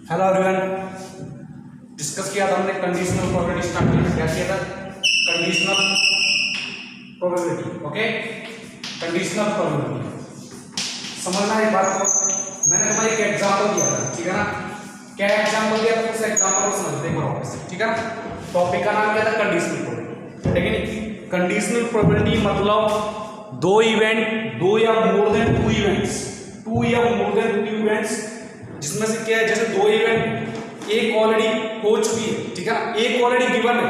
Hello everyone, discuss किया था हमने कंडीशनल प्रोबेबिलिटी स्टार्ट किया। क्या किया था? Conditional probability. Okay, conditional probability समझना एक बात को। मैंने तुम्हें एक एग्जांपल दिया था, ठीक है ना? क्या एग्जांपल दिया था? उस एग्जांपल को समझते हैं वापस, ठीक है ना? टॉपिक का नाम क्या था? Conditional probability. ठीक है नहीं? कंडीशनल प्रोबेबिलिटी मतलब दो इवेंट, दो या more than two events, two या मोर देन टू इवेंट्स, जिसमें से क्या है, जैसे दो इवेंट एक ऑलरेडी हो चुकी है, ठीक है ना, एक ऑलरेडी गिवन है,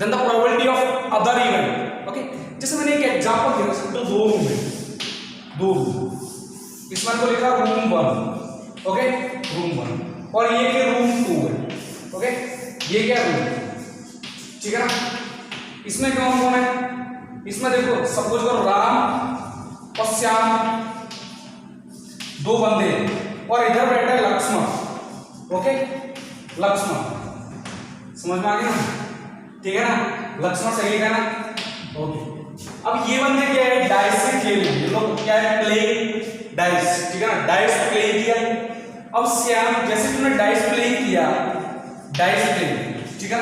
then the probability of other event. Okay, जैसे मैंने एक एग्जांपल दिया, तो दो रूम है, दो रूम, इसमें को लिखा रूम 1, ओके, रूम 1, और ये के रूम 2 है, ओके, ये क्या रूम, ठीक है ना? इसमें कौन कौन है? इसमें देखो, सपोज करो राम और श्याम दो बंदे हैं, और इधर बैठा है लक्ष्मण। ओके, लक्ष्मण, समझ में आ गया ना? ठीक है ना? लक्ष्मण सही है ना? ओके, अब ये बंदे क्या है, डाइस से खेल रहे हैं, ये लोग क्या है, प्लेइंग डाइस, ठीक है ना? डाइस प्ले किया। अब श्याम, जैसे तुमने डाइस प्ले किया, डाइस प्ले, ठीक है,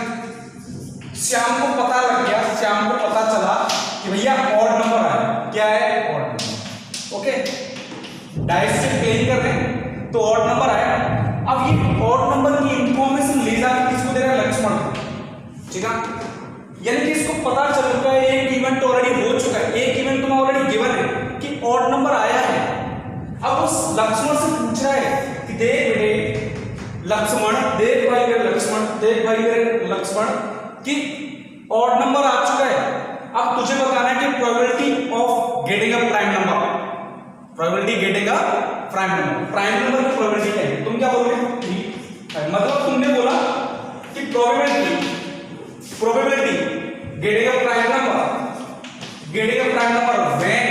श्याम को पता लग गया, श्याम को पता चला कि भैया ऑड नंबर आया। क्या है? Odd number. ओके, डाइस से प्लेइंग कर रहे हैं तो ऑड नंबर आया। अब ये ऑड नंबर की इंफॉर्मेशन ले जाके किसको दे रहा है? लक्ष्मण को, ठीक है? यानी कि इसको पता चल चुका है, एक इवेंट ऑलरेडी हो चुका है, एक इवेंट तुम्हें ऑलरेडी गिवन है कि ऑड नंबर आया है। अब उस लक्ष्मण से पूछ रहा है कि देख बेटे लक्ष्मण, देख भाई मेरे लक्ष्मण, देख भाई मेरे लक्ष्मण, कि ऑड नंबर आ चुका है, अब तुझे बताना है कि probability of getting a prime number, probability getting a prime number, prime number की प्रोबेबिलिटी क्या है? तुम क्या बोलोगे? 3। मतलब तुमने बोला कि probability getting a prime number, getting a prime number when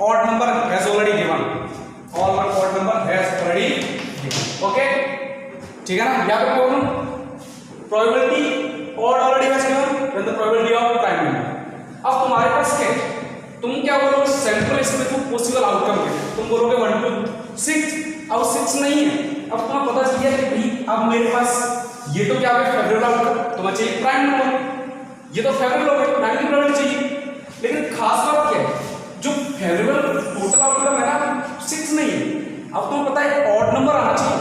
odd number has already given, all odd number has already given. Okay, ठीक है ना? या तो बोलो probability odd already has given, then the probability of prime number. अब तुम्हारे पास क्या है? तुम क्या बोलोगे? सेंट्रल स्पेस में पॉसिबल आउटकम है, तुम बोलोगे 1 2 6। अब 6 नहीं है, अब तुम्हें पता चल गया कि भाई अब मेरे पास ये तो क्या है, फेवरेबल आउटकम, तुम्हें चाहिए प्राइम नंबर, ये तो फेवरेबल हो गया, प्राइम नंबर चाहिए। लेकिन खास बात क्या है, जो फेवरेबल टोटल आउटकम है ना, 6 नहीं है। अब तुम्हें पता है ऑड नंबर आना चाहिए,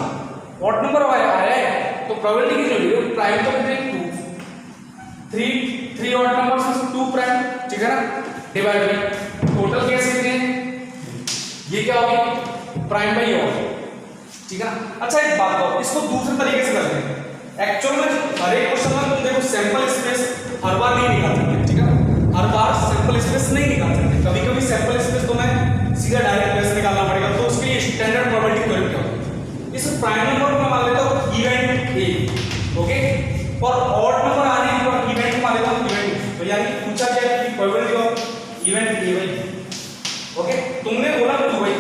ऑड नंबर आया है तो प्रोबेबिलिटी कितनी होगी? प्राइम तो कितनी? 2, 3 ऑड नंबर से 2 प्राइम, ठीक है ना? डिवाइड बाय टोटल कैसे कितने हैं? ये क्या होगी? प्राइम बाई ऑड, ठीक है ना? अच्छा एक बात बताओ, इसको दूसरे तरीके से करते हैं। एक्चुअल में हर एक क्वेश्चन में तुम देखो सैंपल स्पेस हर बार नहीं निकाल सकते, ठीक है ना? हर बार सैंपल स्पेस नहीं निकाल सकते, कभी कभी सैंपल स्पेस तुम्हें सीधा डायरेक्ट बेस निकालना पड़ेगा, तो उसके लिए स्टैंडर्ड प्रोबेबिलिटी थ्योरम क्या होती है? इस प्राइम नंबर को मान लेता हूं इवेंट ए, ओके, और ऑड नंबर आने के बाद इवेंट मान लेता हूं इवेंट, तो यानी पूछा क्या है कि प्रोबेबिलिटी ऑफ इवेंट ए भाई, ओके, तुमने बोला 2 भाई,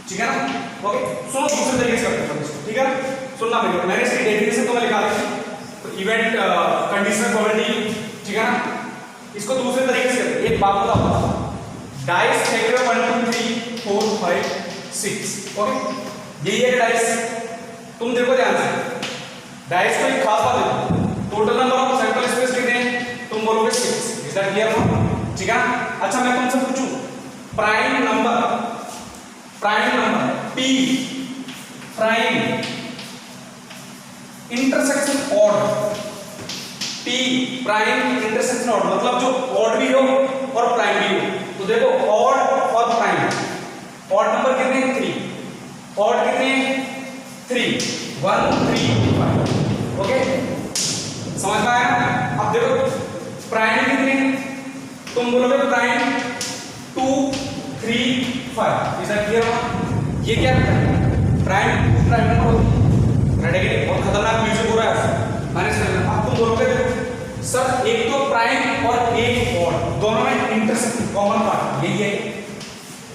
ठीक है ना? ओके, सुनो दूसरे तरीके से करते हैं, ठीक है? सुनना मेरे, मैंने इसकी डेफिनेशन तुम्हें लिखा दी, तो इवेंट कंडीशनल प्रोबेबिलिटी, ठीक है ना? इसको दूसरे तरीके से करते हैं। एक बात बताओ, डाइस फैक्टर 1 2 3 4 5 6, ओके, यही है डाइस। तुम देखो ध्यान से, डाइस को एक खास बात है, total number of sample space कितने हैं? तुम बोलोगे 6, इज दैट क्लियर? ठीक है? अच्छा मैं तुमसे पूछूं, prime number p prime intersection odd, p prime intersection odd मतलब जो ऑड भी हो और प्राइम भी हो। तो देखो ऑड और प्राइम, ऑड नंबर कितने हैं? 3, ऑड कितने हैं? 3, 1 3 5, ओके, समझ में आया? अब देखो प्राइम कितने हैं? तुम बोलोगे प्राइम 2 3 5, इज दैट क्लियर? ये क्या है? प्राइम नंबर होती है, बहुत खतरनाक म्यूजिक हो रहा है, मैंने समझा। अब तुम बोलोगे देखो सर एक तो प्राइम और एक ऑड, दोनों में इंटरसेक्शन कॉमन पार्ट यही है,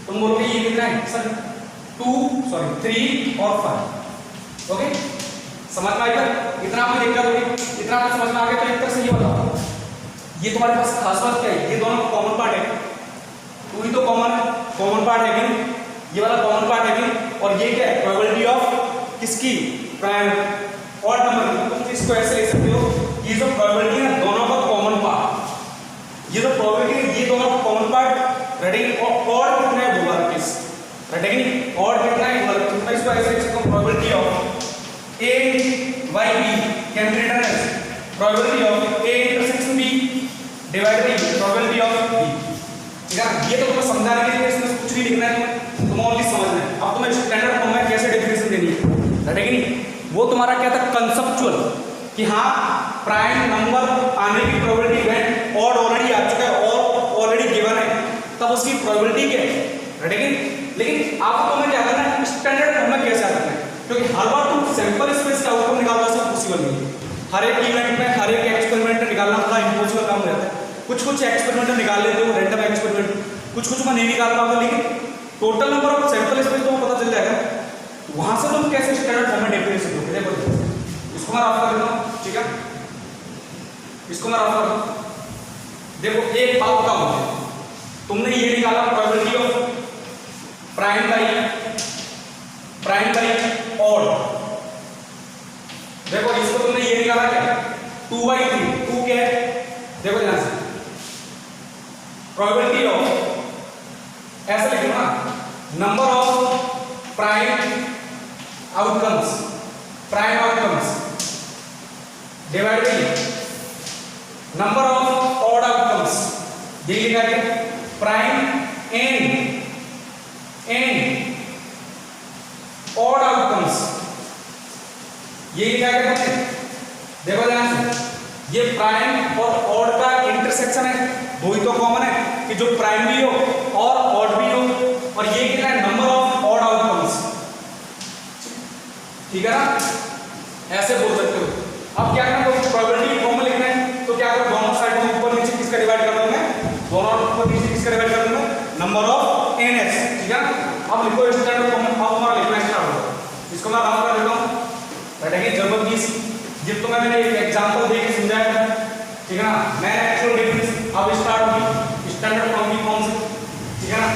तुम बोलोगे ये कितना है? सर 3 और 5, ओके, समझ में आएगा? इतना आपने देखा होगी, इतना आपको समझ में आ गया? तो एक तरह से ये बताओ, ये तुम्हारे पास खास बात क्या है? ये दोनों कॉमन पार्ट है, 2 ही तो कॉमन पार्ट है कि ये वाला कॉमन पार्ट है कि, और ये क्या है? प्रोबेबिलिटी ऑफ किसकी? प्राइम ऑड नंबर, तुम इसको ऐसे लिख सकते हो, ये जो प्रोबेबिलिटी है दोनों का कॉमन पार्ट, ये जो प्रोबेबिलिटी है ये दोनों का कॉमन पार्ट रटेगी, और कितना है दो बार केस रटेगी, और कितना है मतलब मैं इसको ऐसे लिख सकता हूं, probability of A by B can be written as probability of A intersection B divided by probability of B. ठीक है, ये तो तुम्हें समझाने के लिए इसमें कुछ भी लिखना है, तुम्हें ओनली समझना है। अब तुम्हें स्टैंडर्ड फॉर्म में कैसे डेफिनेशन देनी है, रटेगी नहीं, वो तुम्हारा क्या था कंसेप्चुअल, कि हाँ प्राइम नंबर आने की प्रोबेबिलिटी व्हेन ऑड ऑलरेडी आ चुका है और ऑलरेडी गिवन है, तब उसकी प्रोबेबिलिटी क्या है, रटेगी। लेकिन आपको तुम्हें क्या करना है, स्टैंडर्ड फॉर्म में कैसे आ सकता है, क्योंकि हर बार तुम सैंपल स्पेस का आउटकम निकालना सब पॉसिबल नहीं है, हर एक इवेंट में हर एक एक्सपेरिमेंट में निकालना थोड़ा इम्पॉसिबल काम रहता है। कुछ एक्सपेरिमेंट निकाल लेते हो, रैंडम एक्सपेरिमेंट, कुछ में नहीं निकाल पाओगे, लेकिन total number of sample space तो पता चल जाएगा, वहां से तुम कैसे स्टैंडर्ड फॉर्म में डेफिनेशन दोगे। देखो इसको मैं रफ कर देता हूं, ठीक है, इसको मैं रफ कर दूं, देखो एक आउटकम है, तुमने ये निकाला probability of prime by odd, देखो इसको तुमने ये निकाला क्या 2/3, 2 क्या है, देखो ध्यान से, प्रोबेबिलिटी ऑफ ऐसे लिखो ना, number of prime outcomes divide by number of odd outcomes, ये लिखा है प्राइम एंड ऑड आउटकम्स, ये लिखा है तुमने, देखो ध्यान से, ये प्राइम और ऑड का इंटरसेक्शन है, दो ही तो कॉमन है कि जो प्राइम भी हो और ऑड भी हो, और ये क्या है नंबर ऑफ ऑड आउटकम्स, ठीक है ना, ऐसे बोल सकते हो। अब क्या करना है, प्रोबेबिलिटी फॉर्म में लिखना है, तो क्या करो दोनों साइड में ऊपर नीचे किसका डिवाइड कर दूंगा, दोनों ऊपर नीचे किसका डिवाइड कर दूंगा, नंबर ऑफ ns, ठीक है। अब लिखो स्टैंडर्ड फॉर्म में, अब हमारा लिखना स्टार्ट होगा, इसको मैं रफ कर देता हूं, बैठेगी जरूरत की, जब तो मैंने एक एग्जांपल दे के समझाया, ठीक है ना, मैं एक्चुअल डेफिनेशन अब स्टार्ट होगी स्टैंडर्ड फॉर्म की फॉर्म से, ठीक है ना।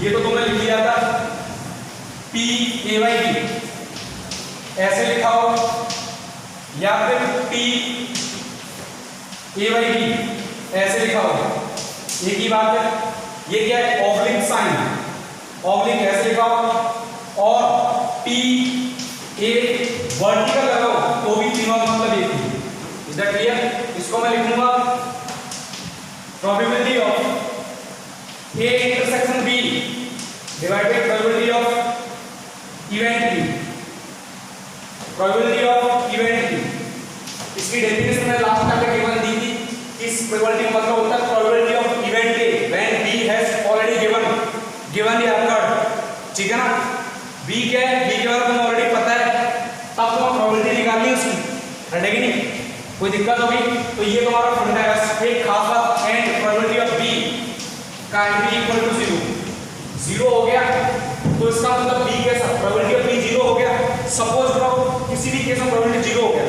ये तो तुमने लिख लिया था p a by b ऐसे लिखा हो, या फिर p a by b ऐसे लिखा हो, एक ही बात है। ये क्या है, ऑब्लिक साइन, ऑब्लिक ऐसे लिखा हो, और p a वर्टिकल लगाओ तो भी तीनों मतलब एक ही, इज दैट क्लियर। इसको मैं लिखूंगा probability of a intersection b divide by probability of event b, probability of event b। इसकी डेफिनेशन मैंने लास्ट टाइम गिवन दी थी, इस प्रोबेबिलिटी का मतलब होता है probability of event a when b has already given या अकर्ड, ठीक है ना। b क्या है, b के बारे में ऑलरेडी पता है, तब तो प्रोबेबिलिटी निकालनी है उसकी, रटेगी नहीं, कोई दिक्कत होगी। तो ये तुम्हारा फंडा है, एक खास बात, एंड प्रोबेबिलिटी ऑफ b का b इक्वल टू 0 हो गया, तो इसका मतलब b कैसा, प्रोबेबिलिटी ऑफ b 0 हो गया। सपोज करो किसी भी केस में प्रोबेबिलिटी 0 हो गया,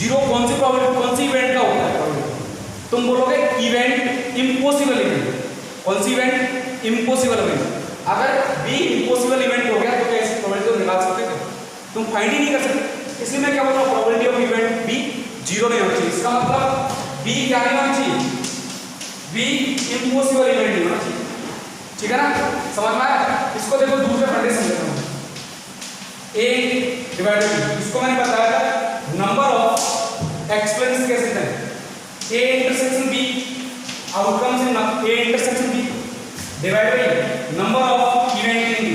0 कौन सी प्रोबेबिलिटी, कौन सी इवेंट का होता है, तुम बोलोगे इवेंट इम्पॉसिबल इवेंट, कौन सी इवेंट, इम्पॉसिबल इवेंट। अगर b इम्पॉसिबल इवेंट हो गया तो कैसे प्रोबेबिलिटी तो निकाल सकते थे, तुम फाइंड ही नहीं कर सकते। इसलिए मैं क्या बोल रहा हूं, प्रोबेबिलिटी ऑफ इवेंट b 0 नहीं होना चाहिए, इसका मतलब b क्या नहीं होना चाहिए, b इम्पॉसिबल इवेंट नहीं होना चाहिए, ठीक है ना, समझ में आया। इसको देखो दूसरे फंडे समझता हूं, a डिवाइडेड b, इसको मैंने बताया था नंबर ऑफ एक्सपेरिमेंट्स कैसे थे, a intersection b outcomes in a intersection b divided by number of event in b,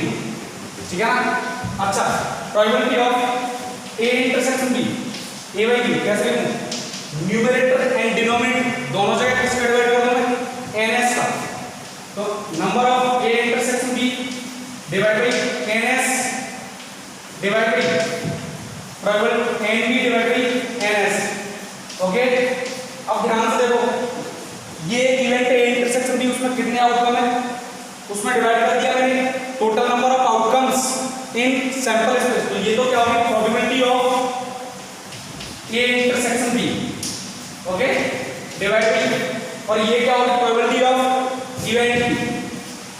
ठीक है ना। अच्छा, probability of a intersection b a by b कैसे लिखूं, न्यूमरेटर एंड डिनोमिनेटर दोनों जगह किसका डिवाइड कर दूं मैं, ns का, तो number of a intersection b divide bye ns divide by probability nb divide by ns, okay. अब ध्यान से देखो, ये इवेंट a इंटरसेक्शन b, उसमें कितने आउटकम है, उसमें डिवाइड कर दिया मैंने total number of outcomes in sample space, तो ये तो क्या होगी probability of a intersection b, okay, divide by, और ये क्या होगी प्रोबेबिलिटी ऑफ इवेंट b,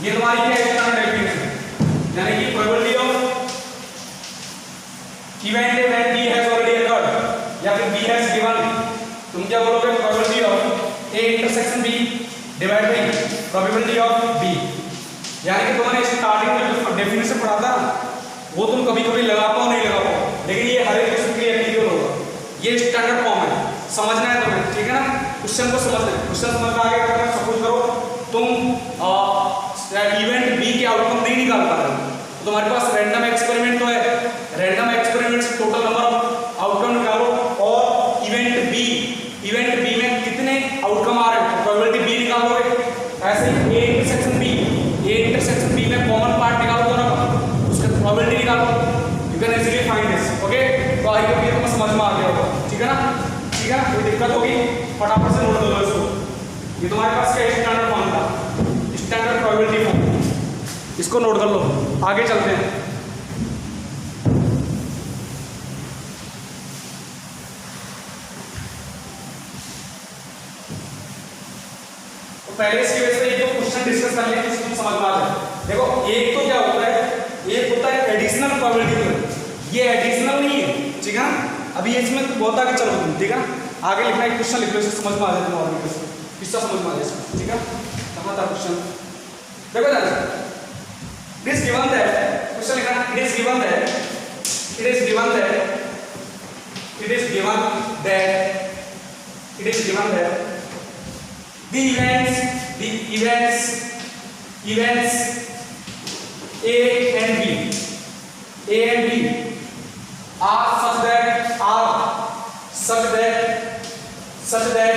ये तुम्हारी क्या है, स्टैंडर्ड डेफिनेशन, यानी कि probability of event A when B has already occurred या फिर बी हैज गिवन, तुम क्या बोलोगे probability of A intersection B divide by probability of B. यानी कि तुमने स्टार्टिंग में जो डेफिनेशन पढ़ा था वो तुम कभी कभी लगा पाओ नहीं लगा पाओ, लेकिन ये हर एक क्वेश्चन के लिए एप्लीकेबल होगा। ये स्टैंडर्ड फॉर्म है, समझना है तुम्हें, ठीक है ना। क्वेश्चन को समझना है, क्वेश्चन समझ में आगे करना। सपोज करो तुम इवेंट बी के आउटकम नहीं निकाल पा रहे हो, तो तुम्हारे पास रैंडम एक्सपेरिमेंट तो है, रैंडम एक्सपेरिमेंट से टोटल नंबर ऑफ आउटकम निकालो और इवेंट बी में कितने आउटकम आ रहे हैं प्रोबेबिलिटी बी निकालोगे। ऐसे ही ए इंटरसेक्शन बी में कॉमन पार्ट निकालो दोनों का, उसका प्रोबेबिलिटी निकालो, you can easily find this. Okay, तो आई होप ये तुम्हें समझ में आ गया होगा, ठीक है ना। ठीक है, कोई दिक्कत होगी फटाफट से नोट कर लो इसको। ये तुम्हारे पास क्या स्टैंडर्ड फॉर्म था, स्टैंडर्ड प्रोबेबिलिटी फॉर्म, इसको नोट कर लो। आगे चलते हैं। तो पहले इसकी वजह से एक तो क्वेश्चन डिस्कस कर लें जिसको समझ में आ जाए। देखो एक तो क्या होता है, एक होता है एडिशनल प्रोबेबिलिटी, ये एडिशनल नहीं है, ठीक है ना। अभी इसमें तो बहुत आगे चलो तुम, ठीक है। आगे लिखना एक क्वेश्चन लिख लो, इससे समझ में आ जाए तुम्हारे किसका समझ में आ जाए, ठीक है। कहाँ था क्वेश्चन, देखो ना, it is given that, question लिखना, it is given that the events A and B are such that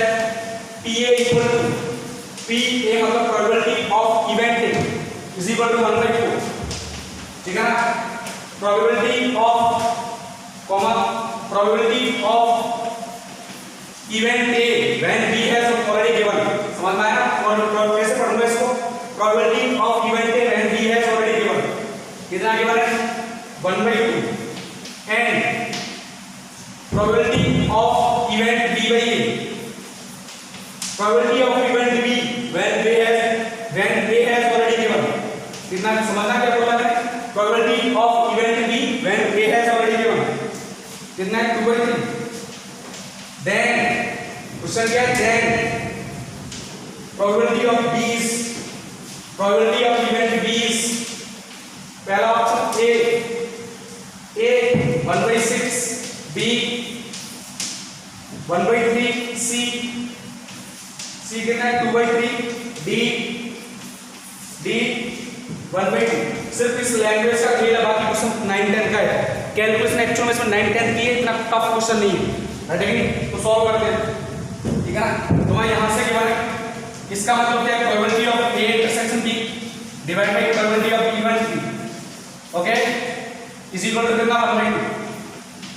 PA equal to PA मतलब probability of event A is equal to 1/4, ठीक है ना। probability of event A when B has already given, समझ में आया ना। और कैसे पढ़ूंगा इसको, probability of event A when B has already given, कितना गिवन है 1/2 and probability of event B by A, probability of event B when A has already given, कितना समझना क्या बोला है, probability of event B when A has already given कितना है 2/3। then question क्या है, then probability of event B is पहला ऑप्शन A 1/6, B 1/3, C कितना है 2/3, D 1/2। सिर्फ इस लैंग्वेज का खेल है, बाकी क्वेश्चन 9-10 का है। कैलकुलेशन एक्चुअल में इसमें 9-10 की है, इतना टफ क्वेश्चन नहीं है, ठीक है। तो सॉल्व करते हैं, ठीक है ना। तुम्हारे यहाँ से क्या है, इसका मतलब क्या है, probability of A intersection B divide by probability of event B, okay, is equal to कितना 1/2,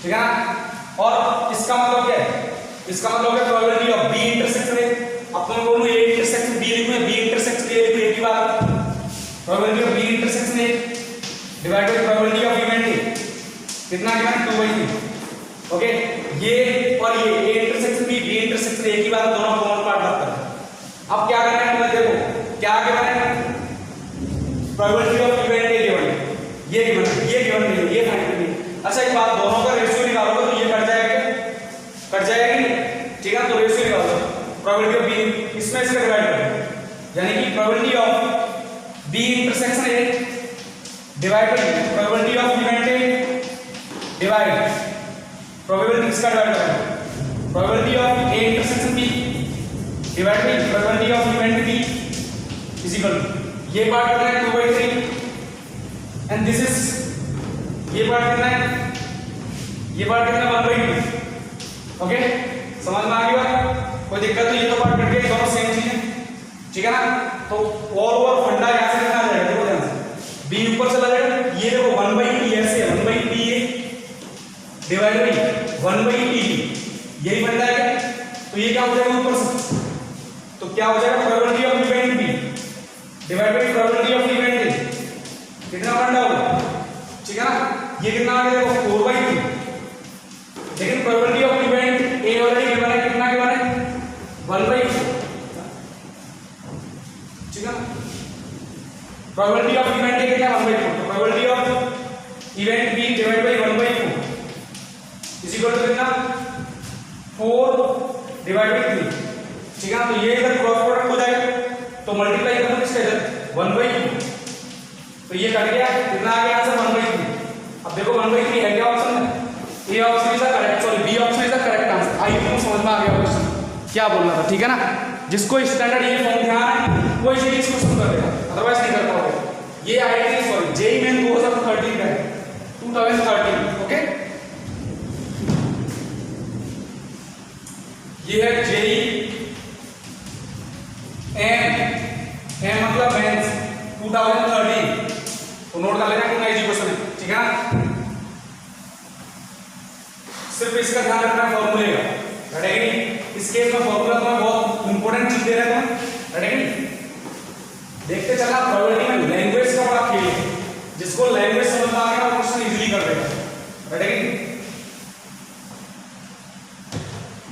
ठीक है ना। और इसका मतलब क्या है, इसका मतलब है probability of B intersection A, अब तुम बोलो A इंटरसेक्शन B लिखो, B इंटरसेक्शन A लिखो, एक ही बात। Probability of B intersection A divide by probability of event A कितना गिवन है 2/3, ओके। ये और ये A इंटरसेक्शन B इंटरसेक्शन एक ही बात, दोनों कॉमन पार्ट रखता है। अब क्या करना है तुम्हें, देखो क्या गिवन है, probability of event A given है, ये गिवन है, ये गिवन नहीं है, ये फाइंड करनी है। अच्छा एक बात, दोनों का रेशियो निकालोगे तो ये कट जाएगा नहीं, ठीक है। तो रेशियो निकालो, प्रोबेबिलिटी ऑफ B इसमें इसका डिवाइड करो, यानी कि probability of B intersection A divide by probability of event A divide probability इसका डिवाइड करो, probability of A intersection B divide by probability of event B is equal to, ये part कितना है 2/3 एंड दिस इज, ये part कितना है, ये part कितना 1/2, ओके। समझ में आ गया, कोई दिक्कत नहीं, ये तो पार्ट कट गया, दोनों सेम चीज है, ठीक है ना। तो ऑल ओवर फंडा यहां से कितना आ जाएगा, देखो ध्यान से, B ऊपर चला जाएगा, ये देखो 1/T ऐसे 1/T A divide bye 1/T यही फंडा है, तो ये क्या हो जाएगा ऊपर से, तो क्या हो जाएगा probability of event B divide by probability of event A, कितना फंडा होगा, ठीक है ना। ये कितना आ गया देखो 4/3, लेकिन probability of event A already given है, कितना गिवन है 1/4, ठीक है। प्रोबेबिलिटी ऑफ इवेंट A कितना 1/4, तो probability of event B divide by 1/4 equal to कितना 4 डिवाइड बाई 3, ठीक है ना। तो ये इधर क्रॉस प्रोडक्ट हो जाएगा, तो मल्टीप्लाई करना किसका इधर 1/2, तो ये कट गया, कितना आ गया आंसर 1/3। अब देखो 1/3 है क्या ऑप्शन में, A option is the correct, sorry B option is the correct answer. I think समझ में आ गया क्वेश्चन क्या बोलना था, ठीक है ना। जिसको स्टैंडर्ड ये फॉर्म ध्यान है वो इसे इस क्वेश्चन कर देगा, अदरवाइज नहीं कर पाओगे। ये I think sorry JEE main 2013 का है, 2013, ओके। ये है जेईई एम मतलब मेंस 2013, तो नोट कर लेना कितना इजी क्वेश्चन है, ठीक है ना। सिर्फ इसका ध्यान रखना फॉर्मूले का, रटेगा नहीं। इस केस में फॉर्मूला तुम्हें बहुत इंपॉर्टेंट चीज दे रहे हैं, रटेगा नहीं। देखते चलना प्रोबेबिलिटी में लैंग्वेज का बड़ा खेल है, जिसको लैंग्वेज समझ में आ गया वो क्वेश्चन इजीली कर देगा, रटेगा नहीं।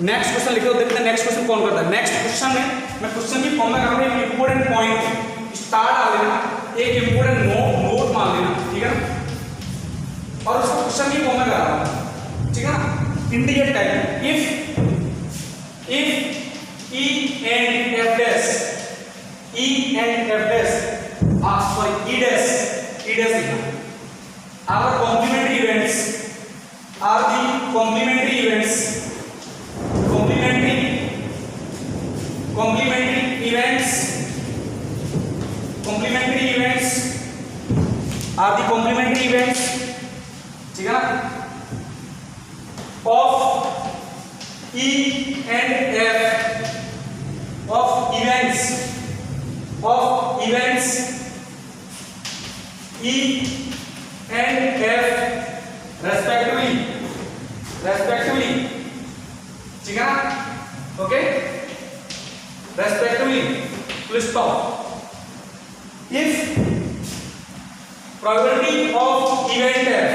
नेक्स्ट क्वेश्चन लिखो, देखते हैं नेक्स्ट क्वेश्चन कौन करता है। नेक्स्ट क्वेश्चन में मैं क्वेश्चन की फॉर्म में करूंगा, एक इंपॉर्टेंट पॉइंट स्टार डाल देना, एक इंपॉर्टेंट नोट मान लेना, ठीक है ना। और उसको क्वेश्चन की फॉर्म में करा रहा हूं, ठीक है ना। Integer type if E and F dash, E and F dash, sorry E dash लिखना, are the complementary events, are the complementary events are the complementary events, ठीक है ना, of E and F, of events E and F respectively, ठीक है ना, okay, respectively, full stop. If probability of event F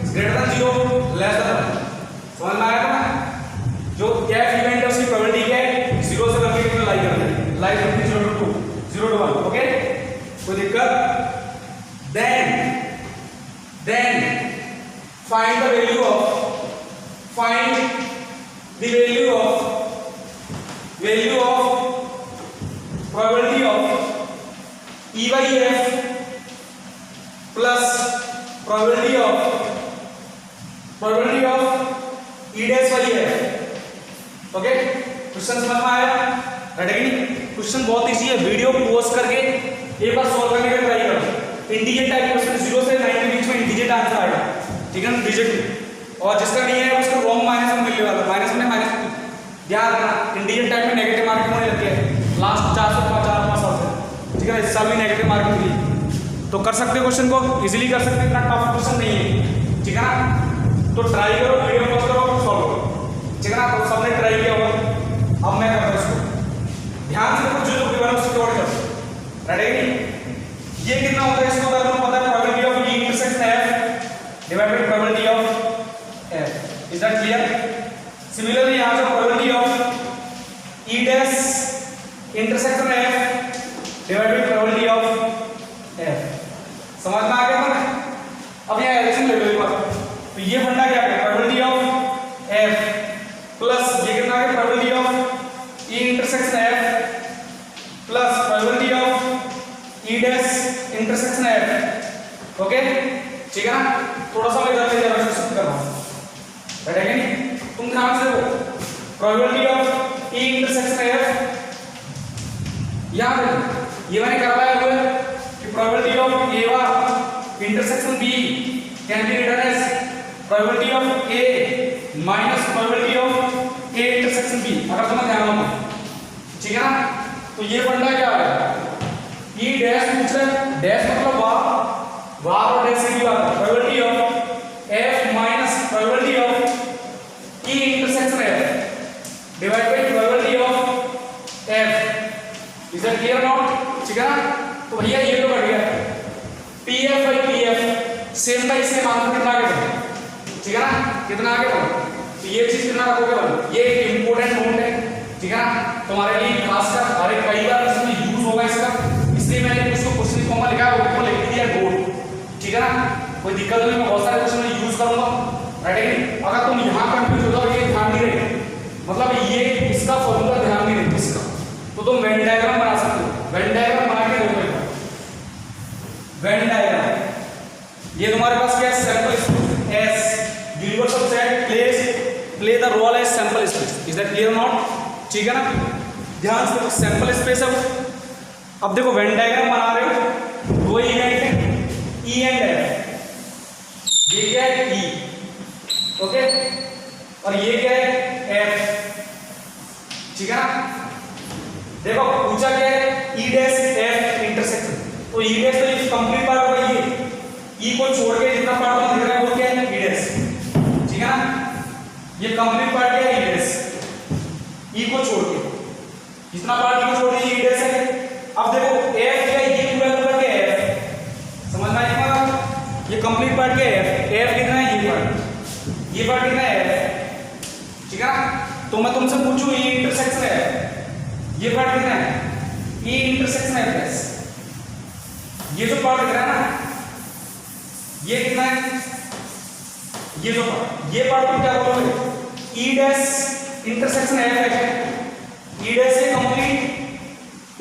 is greater than 0, less than 1, समझ में आया ना। जो F इवेंट है उसकी प्रोबेबिलिटी क्या है, 0 से करके कितना लाई करना है, लाई करके 0 to 2, 0 to 1, ओके, कोई दिक्कत। then find the value of probability of E by F plus probability of E dash by F, okay. Question समझ में आया, रटेगी नहीं। क्वेश्चन बहुत इजी है, वीडियो पॉज करके एक बार सॉल्व करने का ट्राई करो। इंटीजर टाइप क्वेश्चन 0 से 9 के बीच में इंटीजर आंसर आएगा, ठीक है ना, डिजिट में। और जिसका नहीं है उसको रॉन्ग माइनस में मिलने वाला, माइनस में ध्यान रखना। इंटीजर टाइप में नेगेटिव मार्किंग होने लगती है लास्ट 4 से 5 साल से, ठीक है ना। इस साल भी नेगेटिव मार्किंग मिली, तो कर सकते हो क्वेश्चन को, इजीली कर सकते हो, इतना टफ क्वेश्चन नहीं है, ठीक है ना। तो ट्राई करो, वीडियो पॉज करो, सॉल्व करो, ठीक है ना। तो सबने ट्राई किया होगा, अब मैं करता हूं इसको, ध्यान से कुछ जो गिवन है उसको जोड़ करो, रेडी। ये कितना होता है इसको अगर पता है, probability of E intersection F divided by probability of F, is that clear. Similarly यहां से probability of E dash intersection F divided by probability of F, समझ में आ गया ना। अब यहां एडिशन ले लो एक बार, तो ये फंडा क्या है, प्रोबेबिलिटी ऑफ F प्लस ये कितना है, probability of E intersection F plus probability of E dash intersection F, okay, ठीक है ना। थोड़ा सा मैं इधर ले जा रहा हूं, शिफ्ट कर रहा हूं, बैठेगा नहीं। तुम ध्यान से देखो, probability of E intersection F, यहां पे ये मैंने करवाया हुआ है कि probability of A intersection B can be written as probability of A minus probability of A intersection B, अगर तुम्हें ध्यान हो, ठीक है ना। तो ये फंडा क्या है, E डैश पूछ रहा है, डैश मतलब वार और डैश से की बात है, probability of F minus probability of E intersection F divide by probability of F, is that clear not, ठीक है ना। तो भैया ये तो बढ़ गया, PF by PF same by same answer कितना आगे बढ़ा, ठीक है ना, कितना आगे बढ़ा। तो ये चीज कितना रखोगे बन, ये एक इंपॉर्टेंट नोट है, ठीक है ना, तुम्हारे लिए खासकर। अरे कई बार इसमें यूज होगा इसका, इसलिए मैंने उसको क्वेश्चन फॉर्म में लिखा है, ऊपर लिख दिया बोर्ड, ठीक है ना। कोई दिक्कत नहीं, मैं बहुत सारे क्वेश्चन में यूज करूंगा। Clear not? ठीक है ना, ध्यान से देखो, सैंपल स्पेस है वो। अब देखो वेन डायग्राम बना रहे हो, दो इवेंट है ई एंड एफ, ये क्या है ई, ओके, और ये क्या है एफ, ठीक है ना। देखो पूछा क्या है ई डैश एफ इंटरसेक्शन, तो ई डैश तो ये कंप्लीट पार्ट होगा, ये ई को छोड़ के जितना पार्ट में दिख रहा है वो क्या है ई डैश, ठीक है ना, ये कंप्लीट पार्ट क्या है ई डैश, ई को छोड़ के जितना पार्ट ई को छोड़ के ई डैश है। अब देखो एफ क्या है, ये पूरा पूरा क्या है एफ, समझ में आएगा? ये कंप्लीट पार्ट क्या है एफ कितना है, ये पार्ट कितना है एफ, ठीक है ना। तो मैं तुमसे पूछूं ई इंटरसेक्शन है, ये पार्ट कितना है ई इंटरसेक्शन है प्लस ये जो पार्ट दिख रहा है ना, ये कितना है, ये जो पार्ट, ये पार्ट तुम क्या बोलोगे ई डैश इंटरसेक्शन एफ है, ई डैश से कंप्लीट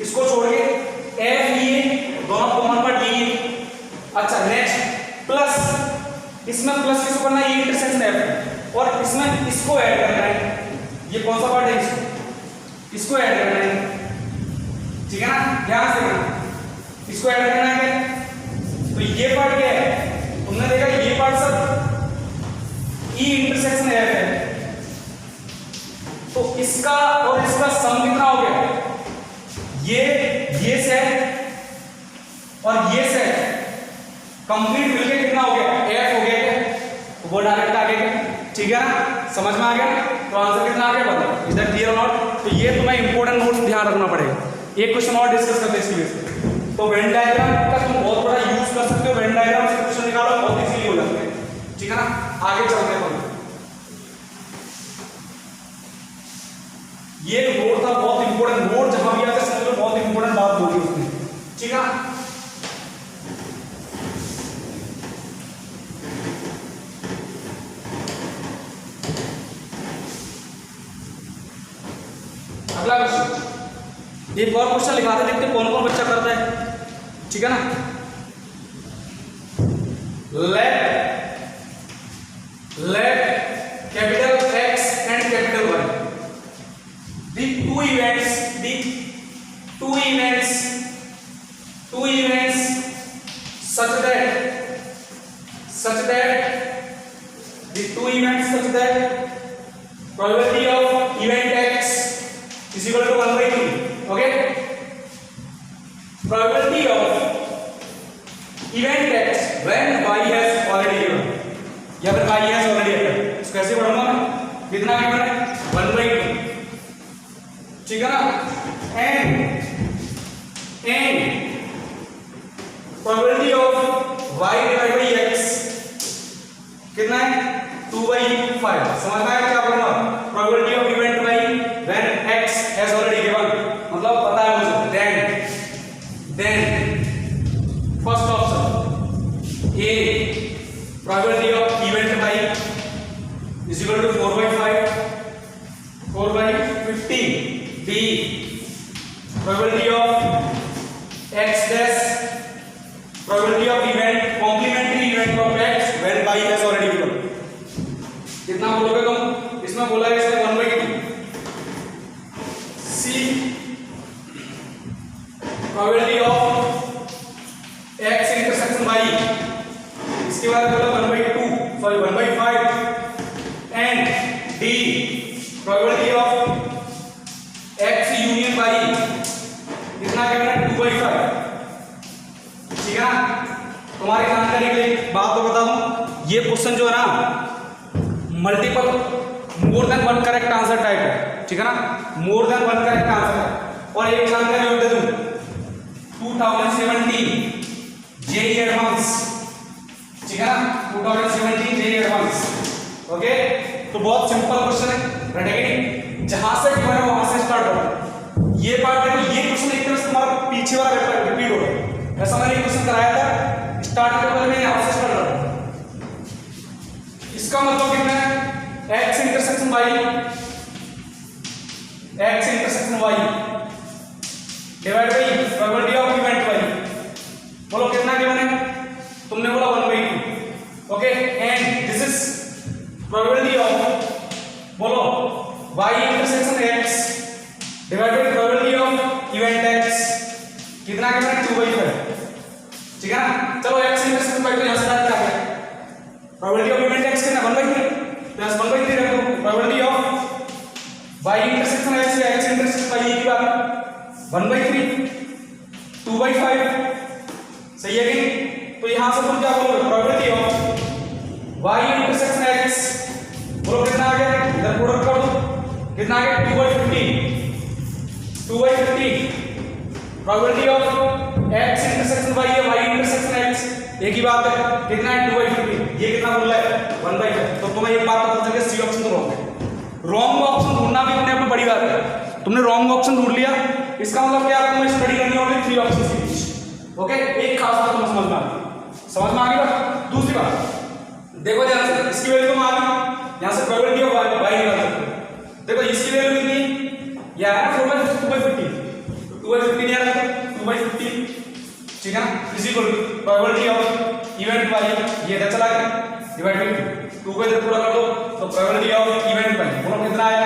इसको छोड़ के एफ ई दोनों कॉमन पार्ट ई। अच्छा नेक्स्ट प्लस, इसमें प्लस किसको करना है ई इंटरसेक्शन एफ, और इसमें इसको ऐड करना है, ये कौन सा पार्ट है इसको ऐड करना है, ठीक है ना, ध्यान से करना, इसको ऐड करना है। तो ये पार्ट क्या है, तुमने देखा ये पार्ट सब ई इंटरसेक्शन एफ है, तो इसका और इसका सम कितना हो गया, ये सेट और ये सेट कंप्लीट मिलके कितना हो गया एफ हो गया क्या, वो डायरेक्ट आ गया, ठीक है ना, समझ में आ गया। तो आंसर कितना आ गया बताओ, इज दैट क्लियर और नॉट? तो ये तुम्हें इंपॉर्टेंट नोट्स ध्यान रखना पड़ेगा। एक क्वेश्चन और डिस्कस करते हैं इसकी बेस पे। तो वेन डायग्राम का तुम बहुत बड़ा यूज कर सकते हो, वेन डायग्राम से क्वेश्चन निकालो बहुत इजीली हो जाते हैं, ठीक है ना। आगे चलते हैं, ये नोट था बहुत इंपॉर्टेंट नोट, जहां भी आते समझ लो बहुत इंपॉर्टेंट बात बोली उसने, ठीक है ना। अगला क्वेश्चन, एक और क्वेश्चन लिखा दे, देखते कौन कौन बच्चा करता है, ठीक है ना। Let capital X and capital Y the two events such that probability of event x is equal to 1/2, okay, probability of event x when y has already given, या फिर y has already given, इसको कैसे पढ़ूंगा मैं, कितना given है 1/2, ठीक है ना, and probability of y divided by x कितना है 2/5, समझ में आया क्या बोलूंगा, probability of event y when x has already given, मतलब पता है मुझे, then first option a probability of event y is equal to 4/15, b probability of x dash probability of event complementary event of x when y has already given, कितना बोलोगे तुम, इसमें बोला है इसमें 1/2, c probability of x intersection y, इसके बाद बोला 1/5 and d probability of x union y, कितना कहना है 2/5, ठीक है ना। तुम्हारी जानकारी के लिए बात तो बता दूं, ये क्वेश्चन जो है ना multiple more than one correct answer type है, ठीक है ना, more than one correct answer है। और एक जानकारी और दे दूं, 2017 जेईई एडवांस, ठीक है ना, 2017 जेईई एडवांस, ओके। तो बहुत सिंपल क्वेश्चन है, रटेगी जहां से गिवन है वहां से स्टार्ट होगा। ये पार्ट देखो, ये क्वेश्चन एक तरह से तुम्हारा पीछे वाला रिपीट होगा, ऐसा मैंने क्वेश्चन कराया था स्टार्ट टेबल में, यहां से स्टार्ट होगा। इसका मतलब कितना है x intersection y divide by probability of event y, बोलो कितना गिवन है, तुमने बोला 1/2, okay, and this is probability of, बोलो y इंटरसेक्शन कितना कितना 2/5, ठीक है ना। चलो x इंटरसेक्शन बाई तो यहां से क्या है, प्रोबेबिलिटी ऑफ इवेंट x कितना 1/3 प्लस 1/3 रखो, probability of y intersection x या x इंटरसेक्शन y की बात 1/3 2/5, सही है कि नहीं। तो यहां से तुम क्या बोलोगे, probability of y intersection x बोलो कितना आ गया, इधर प्रोडक्ट कर दो, कितना आ गया 2/15 probability of x intersection y है, y इंटरसेक्शन x एक ही बात है, कितना है 2/15, ये कितना बोल रहा है 1/5। तो तुम्हें एक बात पता चल गई, सी ऑप्शन तो रॉन्ग है। रॉन्ग ऑप्शन ढूंढना भी अपने आप में बड़ी बात है। तुमने रॉन्ग ऑप्शन ढूंढ लिया, इसका मतलब क्या, तुम्हें स्टडी करनी होगी 3 ऑप्शन के बीच। ओके, एक खास बात तुम्हें समझ में आ गई बात। दूसरी बात देखो ध्यान से, इसकी वैल्यू तुम आ गई, यहां से प्रोबेबिलिटी ऑफ y निकाल सकते हो। देखो इसकी वैल्यू कितनी, यह है 4/2/15, 2/15 यार 2/15, ठीक है ना, is equal to probability of event y, ये इधर चला गया, डिवाइड बाय 2 को इधर पूरा कर दो, तो प्रोबेबिलिटी ऑफ इवेंट y बोलो कितना आया,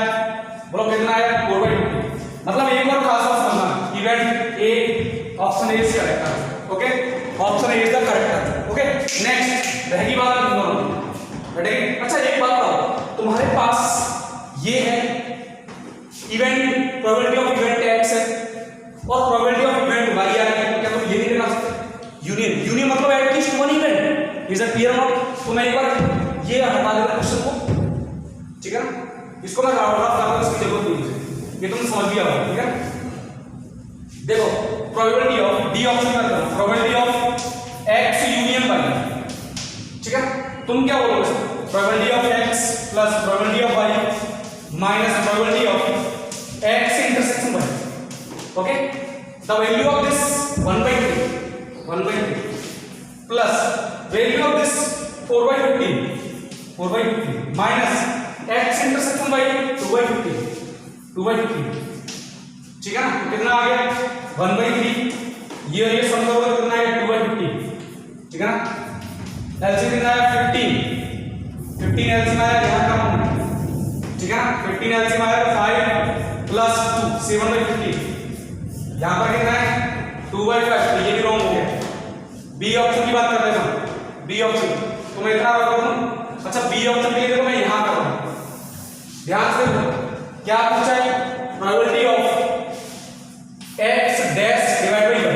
4/15। मतलब एक और खास बात समझना, event A option A is correct answer. Okay, option A is the correct answer. Okay, next रहेगी बात इन दोनों की, बैठेगी। अच्छा एक बात बताओ, तुम्हारे पास ये है event, probability of event x है और प्रोबेबिलिटी ऑफ इवेंट y आ रही है, क्या तुम ये नहीं लेना सकते, यूनियन, यूनियन मतलब at least one event, is a clear not. तो मैं एक बार ये हटा देता क्वेश्चन को, ठीक है ना, इसको मैं रफ करता हूं, इसकी जरूरत नहीं है, ये तुम समझ गया होगा, ठीक है। देखो प्रोबेबिलिटी ऑफ डी ऑप्शन में करना, probability of x union y, ठीक है। तुम क्या बोलोगे, probability of x plus probability of y minus probability of x intersection y। Okay, the value of this 1/3 plus value of this 4/15 minus x intersection y 2/15, ठीक है ना। तो कितना आ गया 1/3, ये सम करोगे कितना आएगा 2/15, ठीक है ना। एलसीएम कितना आया 15 एलसीएम आया यहां का, ठीक है ना, 15 एलसीएम आया तो 5 प्लस 2 7/15, यहां पर कितना है 2/5, तो ये भी रॉन्ग हो गया। बी ऑप्शन की बात करते हैं हम, बी ऑप्शन तो मैं इतना रख दूं। अच्छा बी ऑप्शन के लिए देखो मैं यहां कर रहा हूं, ध्यान से देखो क्या पूछा है, probability of x dash divide by y,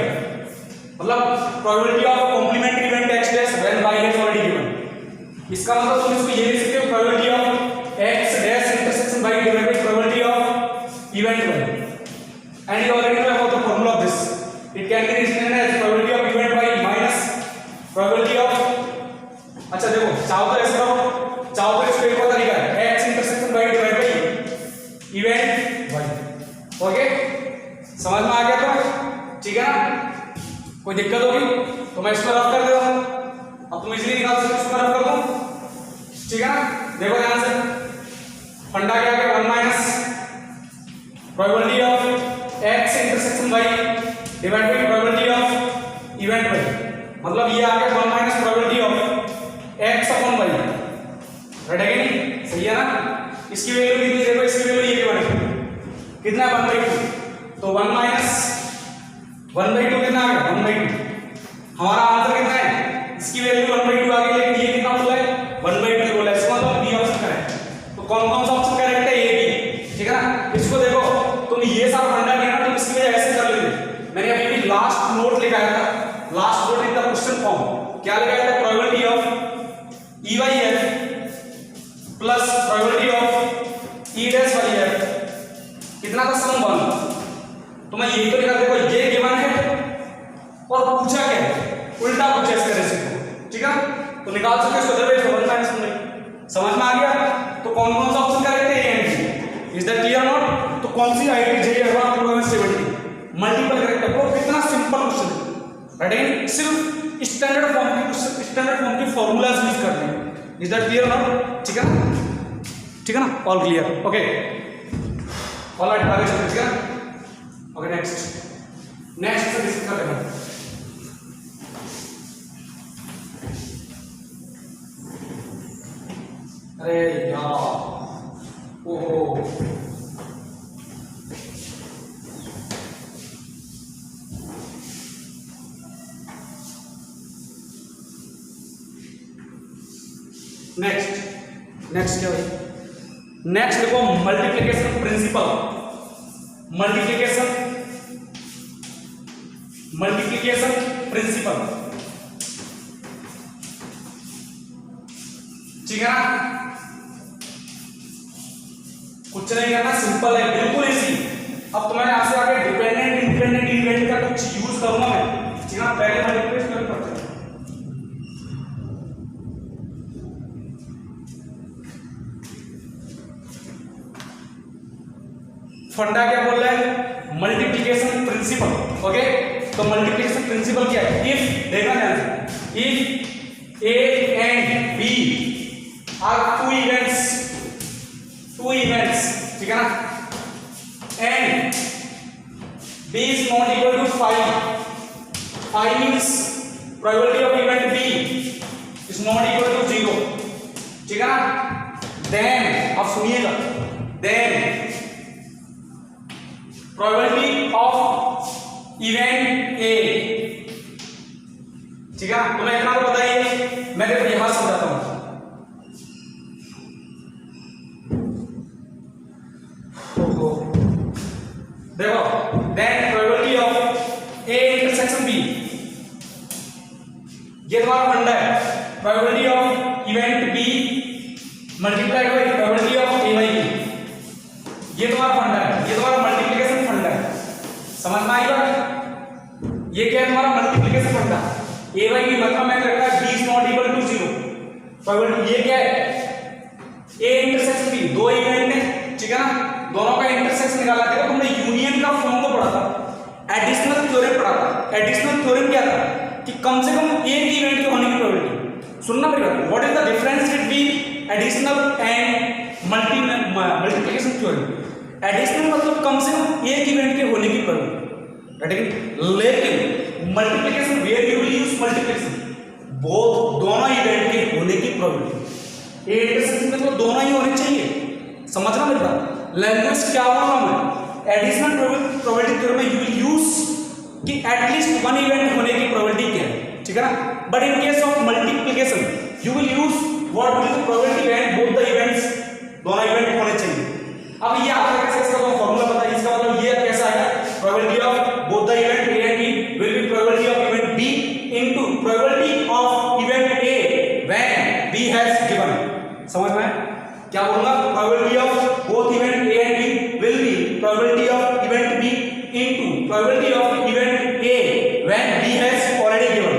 मतलब probability of complementary event x dash when y is already given. इसका मतलब तुम इसको ये लिख सकते हो, probability of x dash intersection y divide by probability of event y, and you already know about the formula of this, it can be written as probability of event y minus probability of, अच्छा देखो चाहो तो ऐसे करो, चाहो तो इसको एक और तरीका है, x intersection y divide bye event y। Okay, समझ में आ गया तो, ठीक है ना। कोई दिक्कत होगी तो मैं इसको रफ कर देता हूं, अब तुम इजीली निकाल सकते हो, इसको रफ कर दो, ठीक है ना। देखो ध्यान से, फंडा क्या है 1 minus probability of x intersection y divide by probability of event y, मतलब ये आ गया 1 minus probability of x upon y, right है कि नहीं, सही है ना। इसकी वैल्यू कितनी, देखो इसकी वैल्यू ये बनेगी कितना 1/2, तो 1 माइनस 1/2 कितना आ गया 1/2, हमारा आंसर कितना है, इसकी वैल्यू 1/2 आ गई, लेकिन ये कितना बोला है 1/2 बोला है, इसका मतलब बी ऑप्शन करेक्ट। तो कौन कौन सा ऑप्शन करेक्ट है, ए बी, ठीक है ना। इसको देखो तुम ये सारा फंडा नहीं ना, तुम इसकी वजह ऐसे कर लेते, मैंने अभी भी लास्ट नोट लिखाया था, last note in the question form क्या लिखाया था, probability of EYF plus probability of E dash YF कितना था सम 1, तो मैं यही तो लिखा, देखो ये गिवन है और पूछा क्या है, उल्टा पूछा इसका रेसिप्रो, ठीक है। तो निकाल सकते हो इधर बैठ 1 माइनस 1, समझ में आ गया। तो कौन कौन सा ऑप्शन करेक्ट है, A and B, is that clear not. तो कौन सी आएगी, जे अगर 70 मल्टीपल करेक्ट है, कितना सिंपल क्वेश्चन है, राइट, सिर्फ स्टैंडर्ड फॉर्म की फॉर्मूलाज यूज करते हैं, इज दैट क्लियर नॉट, ठीक है ना, ठीक है ना, all clear, okay, all right, आगे चलते हैं, ठीक है। ओके नेक्स्ट से डिस्कस करते हैं। अरे यार ओहो, नेक्स्ट क्या है? नेक्स्ट देखो मल्टीप्लिकेशन प्रिंसिपल। मल्टीप्लिकेशन प्रिंसिपल, ठीक है ना? कुछ नहीं करना, सिंपल है, बिल्कुल इजी। अब तुम्हें यहां से आगे डिपेंडेंट इंडिपेंडेंट इवेंट का कुछ यूज करूंगा मैं, ठीक है ना? पहले मल्टीप्लिकेशन करना पड़ता है। फंडा क्या बोल रहा है? Multiplication principle. ओके, तो मल्टीप्लिकेशन प्रिंसिपल क्या है? इफ, देखना ध्यान से, if A and B are two events, ठीक है ना? And B is not equal to 5 means probability of event B is not equal to 0, ठीक है ना? देन, अब सुनिएगा, then probability of event A, ठीक है? तुम्हें इतना तो पता ही है, मैं देखो यहां समझाता हूं। देखो, then probability of A intersection B, ये तुम्हारा फंडा है। Probability of event B multiplied by probability of A by B, ये तुम्हारा फंडा है, ये तुम्हारा मल्टीप्लिकेशन फंडा है। समझ में आई बात? ये क्या है तुम्हारा मल्टीप्लिकेशन फंडा? ए बाई बी मतलब मैंने रखा है B is not equal to 0। Probability ये क्या है? ए इंटरसेक्शन बी, दो इवेंट है, ठीक है ना? दोनों का इंटरसेक्शन निकाला था। तुमने यूनियन का फॉर्म को पढ़ा था, एडिशनल थ्योरम पढ़ा था। एडिशनल थ्योरम क्या था? कि कम से कम एक इवेंट के होने की प्रोबेबिलिटी। सुनना मेरी बात, what is the difference between additional and multiplication theorem? Additional मतलब कम से कम एक इवेंट के होने की प्रोबेबिलिटी, लेकिन multiplication where you will use multiplication both, दोनों इवेंट के होने की प्रोबेबिलिटी। ए इंटरसेक्शन में तो दोनों ही होने चाहिए, समझना मेरी बात? लैंग्वेज क्या बोल रहा हूं मैं? एडिशनल प्रोबेबिलिटी थ्योरम में यू विल यूज कि एटलीस्ट वन इवेंट होने की प्रोबेबिलिटी क्या है, ठीक है ना? But in case of multiplication you will use what will the probability and both the events, दोनों इवेंट होने चाहिए। अब ये आपको कैसे इसका फॉर्मूला पता है? इसका मतलब ये कैसा आएगा? Probability of both the event A and B will be probability of event B into probability of event A when B has given. समझ में? क्या बोलूंगा? Probability of both event A and B will be probability of event B into probability of event A when B has already given.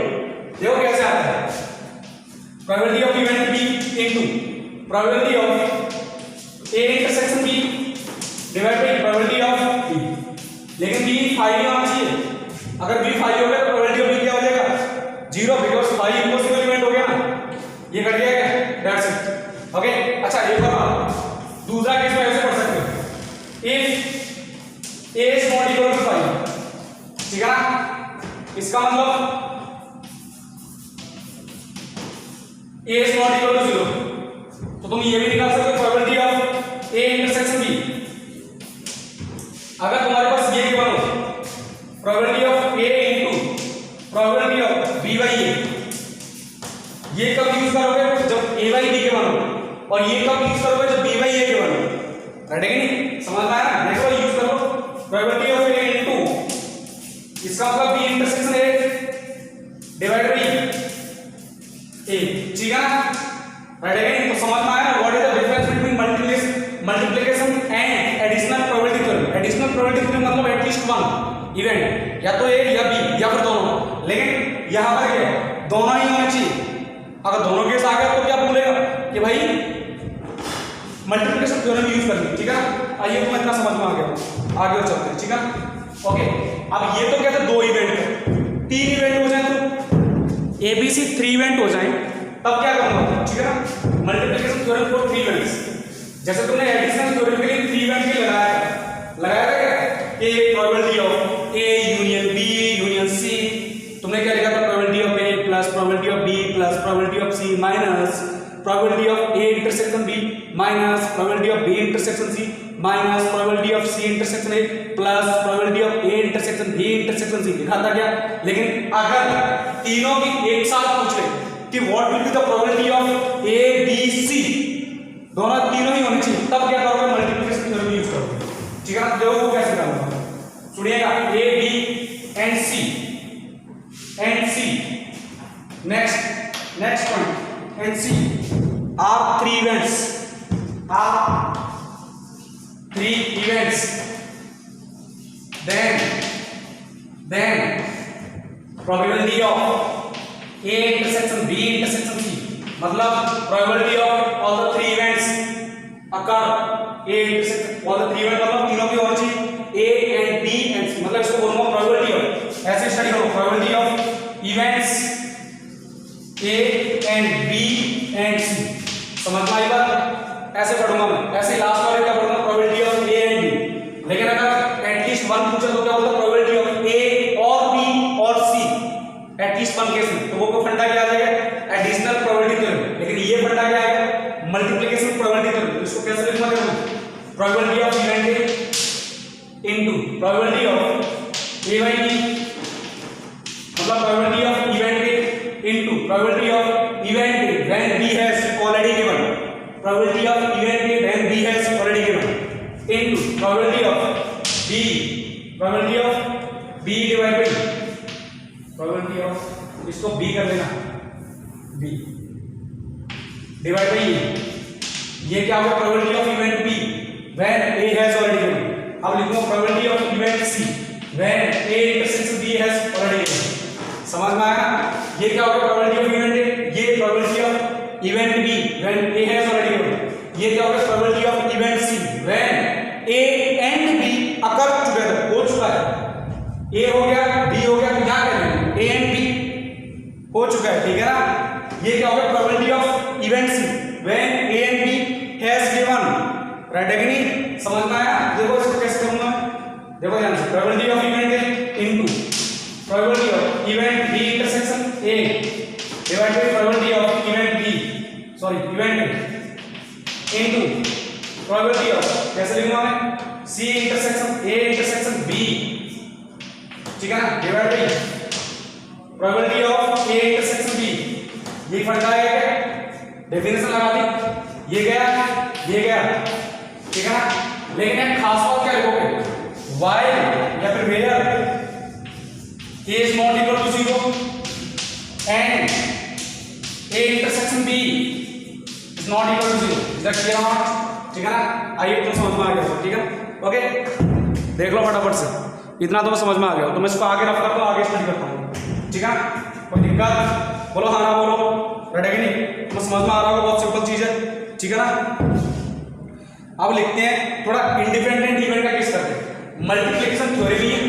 देखो कैसे आता है? Probability of event B into probability of A intersection B divide by probability of B. लेकिन B 5 ही होना चाहिए। अगर B 5 हो गया तो प्रोबेबिलिटी ऑफ बी क्या हो जाएगा? 0, बिकॉज़ 5 इम्पॉसिबल इवेंट हो गया ना, ये कट गया क्या? That's it. ओके, अच्छा एक और दूसरा केस में ऐसे पढ़ सकते हो, if A is not equal to 5, ठीक है ना? इसका मतलब A is not equal to 0, तो तुम ये भी निकाल सकते हो probability of A intersection B. अगर तुम्हारे पास ये गिवन हो, probability of A into probability of B by A, ये कब यूज करोगे? जब ए बाई बी गिवन हो, और ये कब यूज करोगे? जब बी बाई ए गिवन हो। राइट है कि नहीं? समझ में आया ना? देखो यूज करो प्रोबेबिलिटी ऑफ ए इनटू, इसका मतलब B intersection A divide by A, ठीक है ना? राइट है कि नहीं? तो समझ में आया ना what is the difference between multiplication and additional probability theorem? Additional probability theorem मतलब एटलीस्ट वन इवेंट, या तो ए या बी या फिर दोनों। लेकिन यहां पर क्या है? दोनों ही होने चाहिए। अगर दोनों केस आ गया तो क्या बोलेगा कि भाई मल्टीप्लिकेशन थ्योरम यूज करनी, ठीक है ना? आइए तुम्हें इतना समझ में आ गया, आगे चलते हैं, ठीक है? ओके, अब ये तो कहते 2 इवेंट है, 3 इवेंट हो जाए तो एबीसी 3 इवेंट हो जाए, तब क्या करूंगा? ठीक है ना? मल्टीप्लिकेशन थ्योरम फॉर 3 इवेंट्स, जैसे तुमने एडिशनल थ्योरम के लिए 3 इवेंट के लगाया था क्या? ए probability of A union B union C, तुमने क्या लिखा था? Probability of A plus probability of B plus probability of C minus probability of A intersection B minus probability of B intersection C minus probability of C intersection A plus probability of A intersection B intersection C. लिखा था क्या? लेकिन अगर तीनों की एक साथ पूछ ले कि what will be the probability of A B C, दोनों तीनों ही होनी चाहिए, तब क्या करोगे मल्टीप्लिकेशन थ्योरम यूज करोगे, ठीक है ना। देखो वो कैसे करूंगा, सुनिएगा, A B and C next point and C are three events, then probability of A intersection B intersection C, मतलब probability of all the three events occur A intersection all the three events, मतलब तीनों की होनी चाहिए A and B and C, मतलब इसको बोलूंगा probability of, ऐसे स्टडी करो, probability of events A and B and C, समझ में आई बात। ऐसे पढ़ूंगा मैं, ऐसे लास्ट वाले क्या पढ़ूंगा, probability of A and B, लेकिन अगर एटलीस्ट वन पूछे तो क्या होता है प्रोबेबिलिटी ऑफ ए और बी और सी, एटलीस्ट वन केस में, तो वो फंडा क्या आ जाएगा एडिशनल प्रोबेबिलिटी थ्योरम, लेकिन ये फंडा क्या आएगा मल्टीप्लिकेशन प्रोबेबिलिटी थ्योरम। इसको कैसे लिखना है, probability of event A into probability of A by B, मतलब probability of event A into probability of event A when B has already given, probability of event A when B has already given into probability of B divided by probability of, इसको B कर देना, B divided by ये क्या होगा probability of event B when A has already given, अब लिखूंगा probability of event C when A intersection B has already given, समझ में आया। ये क्या होगा probability of event A, ये probability of event B when A has already given, ये क्या होगा probability of event C when A and B occur together, हो चुका है, A हो गया B हो गया, तो क्या करेंगे A and B हो चुका है, ठीक है ना। ये क्या होगा probability of event C when A and B has given, right है कि नहीं, समझ में आया। देखो इसको कैसे करूंगा, देखो ध्यान से, probability of event A into probability of event B intersection A divide by probability of event B, sorry event A into probability of, कैसे लिखूंगा मैं, C intersection A intersection B, ठीक है ना, divide by probability of A intersection B, ये फंडा है क्या, डेफिनेशन लगा दी, ये गया, ठीक है ना। लेकिन एक खास बात क्या लिखोगे, while या फिर where A is not equal to 0 and A intersection B is not equal to 0, is that clear or not, ठीक है ना। आइए तुम समझ में आ गया, ठीक है, ओके, देख लो फटाफट से, इतना तो समझ में आ गया, तो मैं इसको आगे रख करता हूँ, आगे स्टडी करता हूँ, ठीक है। कोई दिक्कत, बोलो हाँ ना बोलो, रेडी है नहीं, तुम्हें समझ में आ रहा होगा, बहुत सिंपल चीज है, ठीक है ना। अब लिखते हैं थोड़ा इंडिपेंडेंट इवेंट का केस करते हैं, मल्टीप्लिकेशन थ्योरी भी है।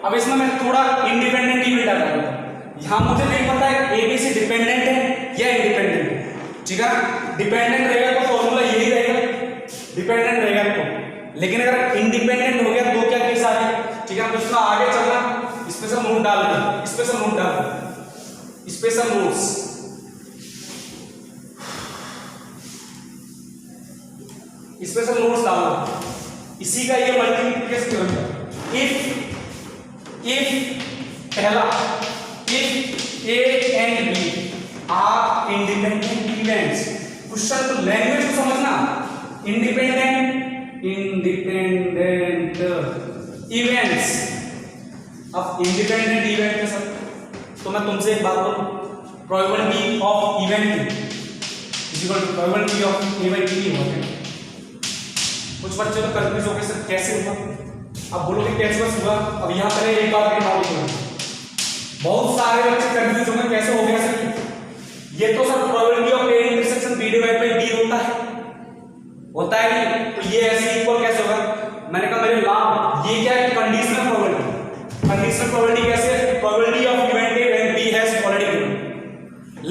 अब इसमें मैं थोड़ा इंडिपेंडेंट इवेंट आ जाता हूँ, यहाँ मुझे नहीं पता है ए बी सी डिपेंडेंट है या इंडिपेंडेंट है, ठीक है ना। डिपेंडेंट रहेगा तो फॉर्मूला यही रहेगा, डिपेंडेंट रहेगा तो, लेकिन अगर इंडिपेंडेंट हो गया तो क्या केस आ गया, ठीक है। तो इसमें आगे चलना, स्पेशल नोट डाल दो, स्पेशल नोट्स, स्पेशल नोट्स डालना, इसी का ये मल्टीप्लिकेशन थ्योरम है। इफ पहला, if A and B are independent events, question तो लैंग्वेज को समझना, इंडिपेंडेंट इवेंट्स। अब इंडिपेंडेंट इवेंट के साथ तो मैं तुमसे एक बात करूं, probability of event is equal to probability of event ही होगा। कुछ बच्चे तो कंफ्यूज हो गए सर कैसे हुआ, अब बोलोगे कैसे बस हुआ। अब यहाँ पर एक बात की नॉलेज होगी, बहुत सारे बच्चे कंफ्यूज होंगे कैसे हो गया सर, ये तो sir probability of A intersection B divide by D होता है नहीं, तो ये ऐसे इक्वल कैसे होगा। मैंने कहा मेरे लाभ, ये क्या है कंडीशनल प्रोबेबिलिटी। कंडीशनल प्रोबेबिलिटी कैसे, probability of event A when B has already given.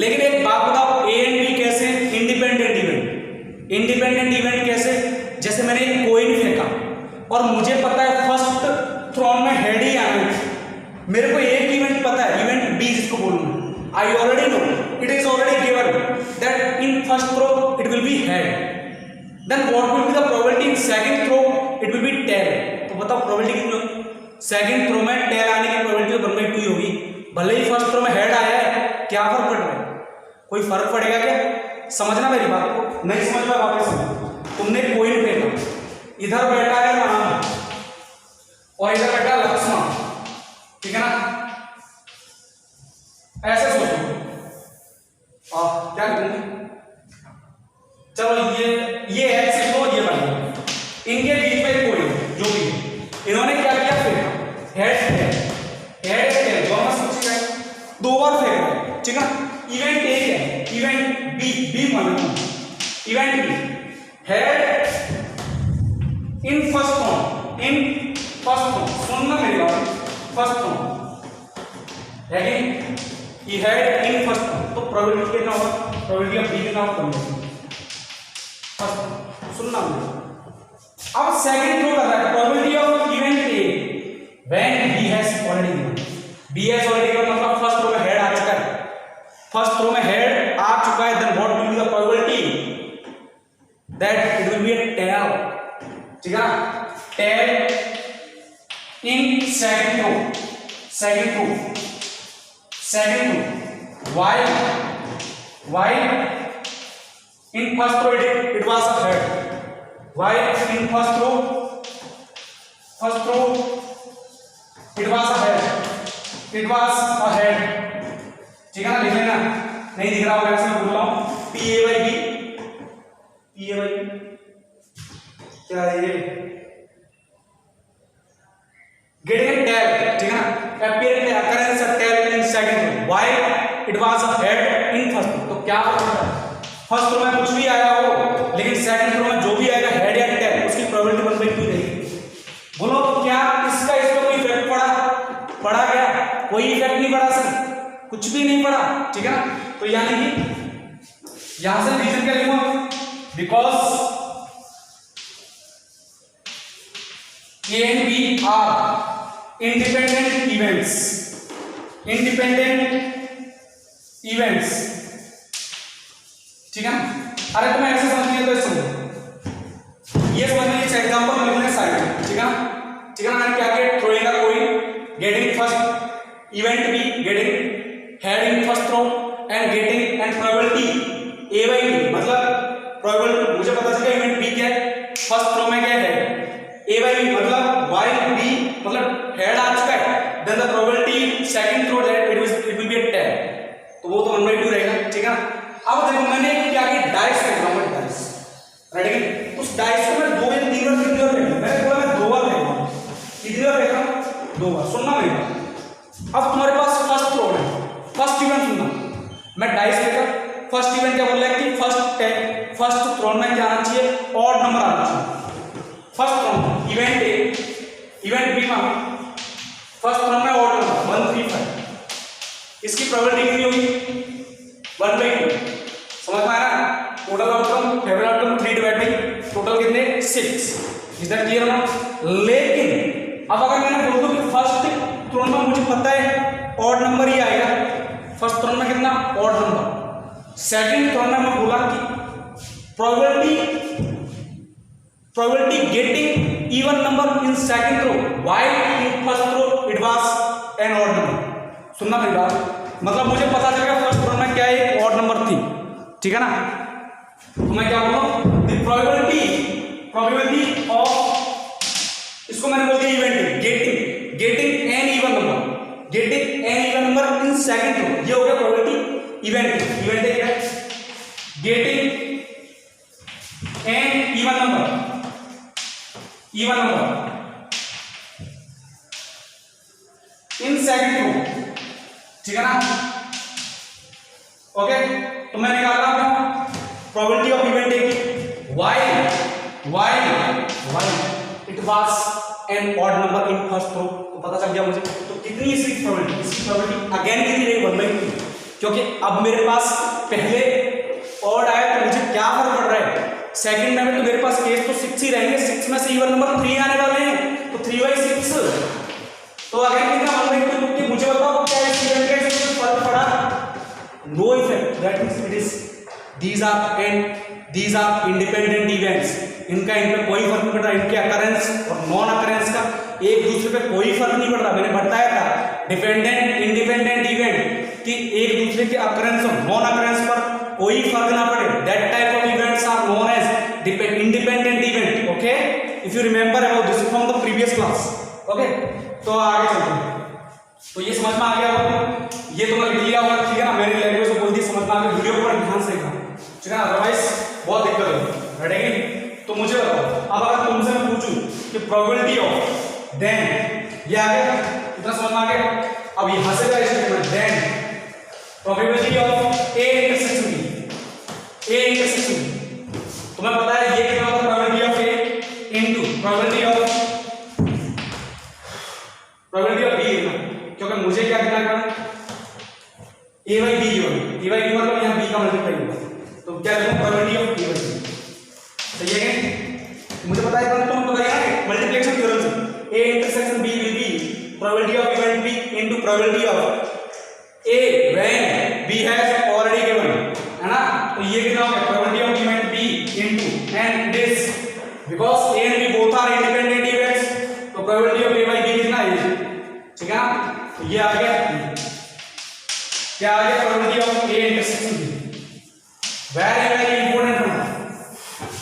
लेकिन एक बात बताओ, ए एंड बी कैसे इंडिपेंडेंट इवेंट, इंडिपेंडेंट इवेंट कैसे, जैसे मैंने एक कॉइन फेंका और मुझे पता है फर्स्ट थ्रोन में हेड ही आना है, मेरे को एक इवेंट पता है, इवेंट बी जिसको बोलूंगा, I already know it is already given that in first throw it will be head, then what will be the probability in second throw, it will be tail. तो बताओ probability कितनी होगी, second throw में tell आने की probability 1/2 होगी, भले ही first throw में हेड आया है, क्या फर्क पड़ रहा है, कोई फर्क पड़ेगा क्या? समझना मेरी बात को, नहीं समझ में वापस समझ। तुमने कोइन फेंका, इधर बैठा है राम और इधर बैठा है लक्ष्मण, ठीक है ना? ऐसे सोचो क्या करेंगे? चलो ये है सिर्फ ये बन, इनके बीच में कोई जो भी इन्होंने क्या किया फेंका, हेड दोनों सोच गए, 2 बार फेंका, ठीक है? इवेंट ए है, इवेंट बी मानो, event B head in first form, सुनना मेरी बात, फर्स्ट फॉर्म है कि ये हेड इन फर्स्ट फॉर्म, तो प्रोबेबिलिटी कितना होगा, प्रोबेबिलिटी ऑफ बी कितना होगा, फर्स्ट, सुनना मुझे। अब सेकंड थ्रो कर रहा है, probability of event A when B has already given, B has already given मतलब फर्स्ट थ्रो में हेड आ चुका है, फर्स्ट थ्रो में हेड आ चुका है, then what will be the probability that it will be a tail, ठीक है ना? Tail in second throw while in first throw it was a head, while in first throw it was a head, ठीक है ना? लिख लेना, नहीं दिख रहा होगा ऐसे मैं बोल रहा हूं, PAYB क्या है ये, getting a tail, ठीक है ना? appearing the occurrence of tail in second throw while it was a head in first throw, तो क्या होगा? फर्स्ट थ्रो में कुछ भी आया हो, लेकिन सेकंड थ्रो में जो भी आएगा हेड या टेल, उसकी प्रोबेबिलिटी 1/2 रहेगी। बोलो क्या इसका इस पर कोई इफेक्ट पड़ा क्या? कोई इफेक्ट नहीं पड़ा सर, कुछ भी नहीं पड़ा, ठीक है ना? तो यानी कि यहां से रीजन क्या लिखूंगा, because A and B are independent events, ठीक है ना? अरे तुम्हें ऐसे समझिए तो समझो, ये समझने के एग्जांपल लिखने साइड, ठीक है ना? ठीक है ना? मैंने क्या किया, throwing a coin, getting first event B, getting head in first throw and getting and probability A by B, मतलब प्रोबेबिलिटी मुझे पता चला इवेंट बी क्या है, फर्स्ट थ्रो में क्या है, ए बाई बी, मतलब वाइल बी मतलब हेड आ चुका है, then the probability second throw that it will be a tail, तो वो तो 1/2 रहेगा, ठीक है ना? अब देखो मैंने क्या किया, डाइस फेंक रहा हूं, डाइस रेडी, उस डाइस को मैं 2 या 3 बार फेंक रहा, मैंने बोला मैं 2 बार फेंकूंगा, कितनी बार फेंक रहा हूं, 2 बार, सुनना मेरी बात। अब तुम्हारे पास फर्स्ट थ्रो है, फर्स्ट इवेंट सुनना, मैं डाइस फेंका, फर्स्ट इवेंट क्या बोल रहा है कि फर्स्ट थ्रो में क्या आना चाहिए, ऑड नंबर आना चाहिए, first throw event A, event B में फर्स्ट थ्रो में ऑड नंबर 135, इसकी प्रोबेबिलिटी कितनी होगी, 1/2, समझ में आ रहा है? Total outcome favourite outcome 3 divide by total कितने 6, इज दैट क्लियर ना? लेकिन अब अगर मैंने बोल दूं कि फर्स्ट थ्रो में मुझे पता है ऑड नंबर ही आएगा, फर्स्ट थ्रो में कितना ऑड नंबर, सेकंड थ्रो में मैं बोला कि probability getting even number in second throw while in first throw it was an odd number, सुनना मेरी बात, मतलब मुझे पता चल गया फर्स्ट थ्रो में क्या एक ऑड नंबर थी, ठीक है ना? तो मैं क्या बोलूं, द प्रोबेबिलिटी ऑफ, इसको मैंने बोल दिया event getting an even number in second throw, ये हो गया प्रोबेबिलिटी इवेंट क्या है, getting an even number in second throw, ठीक है ना? ओके, तो मैं निकाल रहा हूं प्रोबेबिलिटी ऑफ इवेंट ए की, while it was an odd number in first throw, तो पता चल गया मुझे, तो कितनी इसकी प्रोबेबिलिटी अगेन कितनी रही 1/2, क्योंकि अब मेरे पास पहले ऑड आया तो मुझे क्या फर्क पड़ रहा है, सेकंड में तो मेरे पास केस तो 6 ही रहेंगे, 6 में से इवन नंबर 3 आने वाले हैं, तो 3/6, तो अगेन कितना 1/2, मुझे बताओ क्या इस इवेंट का इससे फर्क पड़ा, no effect, that means it is these are independent events, इनका इन पे कोई फर्क नहीं पड़ रहा, इनके अकरेंस और नॉन अकरेंस का एक दूसरे पे कोई फर्क नहीं पड़ रहा, मैंने बताया था डिपेंडेंट इंडिपेंडेंट इवेंट कि एक दूसरे के अकरेंस और नॉन अकरेंस पर कोई फर्क ना पड़े, that type of events are known as independent event. Okay, if you remember about this from the previous class. Okay, तो आगे चलते हैं। तो ये समझ में आ गया होगा, ये तो मैं लिख लिया होगा, ठीक है ना, मेरी लैंग्वेज में बोल दी, समझ में आ गया, वीडियो पर ध्यान से देखना, ठीक है ना, अदरवाइज बहुत दिक्कत होगी। रेडी? तो मुझे बताओ, अब अगर तुमसे मैं पूछूं कि प्रोबेबिलिटी ऑफ देन, ये आ गया, इतना समझ में आ गया। अब यहां से क्या statement, then probability of A intersection B, A intersection B, तुम्हें पता है ये कितना होता है, probability of A into probability of B लिखना, क्योंकि मुझे क्या करना है, ए बाई बी मतलब यहाँ बी का मल्टीप्लाई होगा, तो क्या लिखूं, probability of A by B. सही है क्या? मुझे पता है, तुम बताइए मल्टीप्लिकेशन थ्योरम से, A intersection B will be probability of event B into probability of A when B has already given, है ना, तो ये कितना होगा, probability of event B into and this, because A and B both are independent events, तो probability of A by B कितना है, ठीक है ना, तो ये आ गया, क्या आ गया, probability of A intersection B. Very very important है,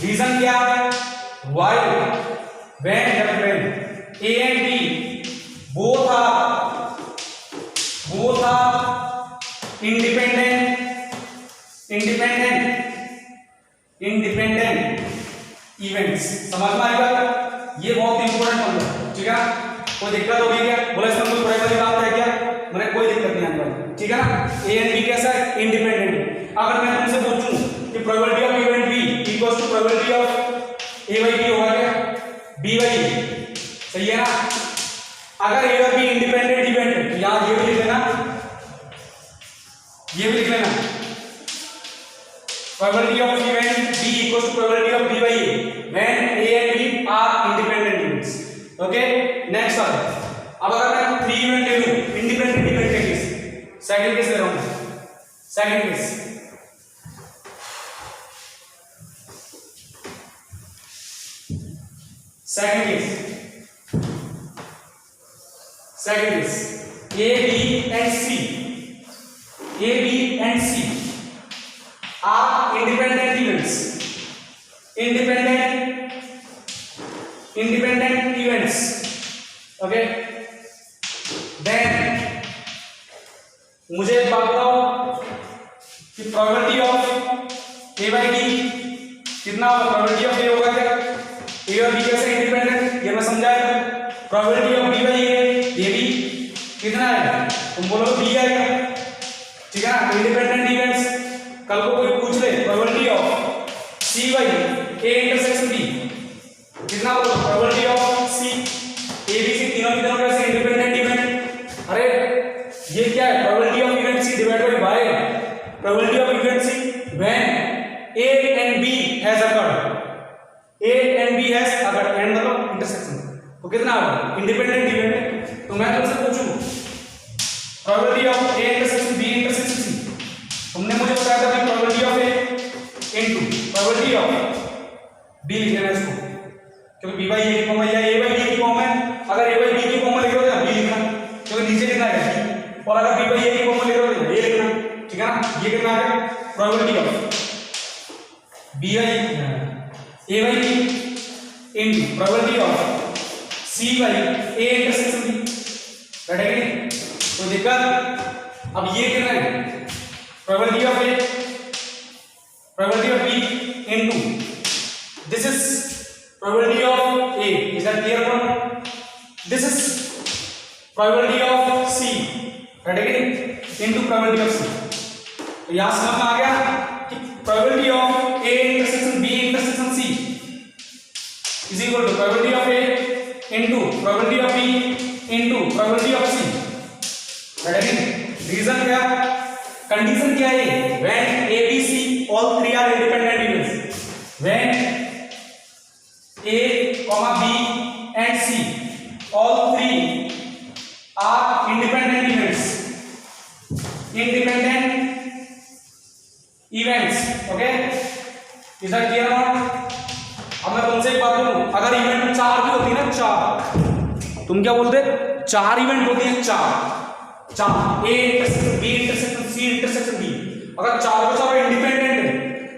रीजन क्या है, why when A and B both are independent events. समझ में आएगा, ये बहुत इंपॉर्टेंट पॉइंट है, ठीक है। कोई दिक्कत होगी क्या, बोला इसमें कोई प्राइमरी बात है क्या, मैंने कोई दिक्कत नहीं आने वाली, ठीक है ना। ए एंड बी कैसा है, इंडिपेंडेंट। अगर मैं तुमसे पूछूं कि probability of event B equals to probability of A by B होगा क्या, बी बाई बी, सही है ना। अगर ए और बी इंडिपेंडेंट इवेंट है, यहां ये भी लिख लेना, ये भी लिख लेना, probability of event B equals to probability of B by A when A and B are independent events. Okay, next आता है, अब अगर मैं 3 इवेंट ले लूं, इंडिपेंडेंट इवेंट के केस, सेकंड केस ले रहा हूं, second case, second case A, B and C are independent events, okay, then मुझे एक बात बताओ कि probability of A by B कितना होगा, प्रोबेबिलिटी ऑफ A होगा क्या, ए और बी कैसे इंडिपेंडेंट, ये मैं समझाया था। प्रोबेबिलिटी ऑफ बी बाई ए भी कितना है, तुम बोलो बी आएगा, ठीक है ना, इंडिपेंडेंट इवेंट्स। कल को कोई पूछ ले probability of C by A intersection B कितना होगा, probability of C A B C तीनों कैसे इंडिपेंडेंट इवेंट। अरे ये क्या है, probability of event C divided by probability of event C when A and B has occurred, A and B has अगर and मतलब इंटरसेक्शन, तो कितना होगा, इंडिपेंडेंट इवेंट। तो मैं तुमसे पूछूं probability of A intersection B intersection C, तुमने मुझे बताया था कि probability of A into probability of B लिख लेना इसको, क्योंकि B बाई A की फॉर्म है, A बाई B की फॉर्म है। अगर A बाई B की फॉर्म लिख रहे हो तो B लिखना, क्योंकि नीचे कितना है B, और अगर B बाई A की फॉर्म लिख रहे हो तो A लिखना, ठीक है ना। ये कितना है, probability of B by A by B into probability of C by A intersection B, बैठे कि नहीं, तो दिक्कत। अब ये कितना है, probability of A, probability of B into this is probability of A, is that clear one? This is probability of C, बैठे कि नहीं, into probability of C। तो यहाँ समझ में आ गया कि probability of A intersection B intersection C is equal to probability of A into probability of B into probability of C। Reason क्या, कंडीशन क्या है, when A B C all three are independent events, when A, B and C all three are independent events, okay, is that clear not? अब मैं तुमसे एक बात बोलूं, अगर इवेंट 4 भी होती है ना, 4, तुम क्या बोलते, 4 इवेंट होती है, 4, चार, A intersection B intersection C intersection D, अगर चारों के चारों इंडिपेंडेंट है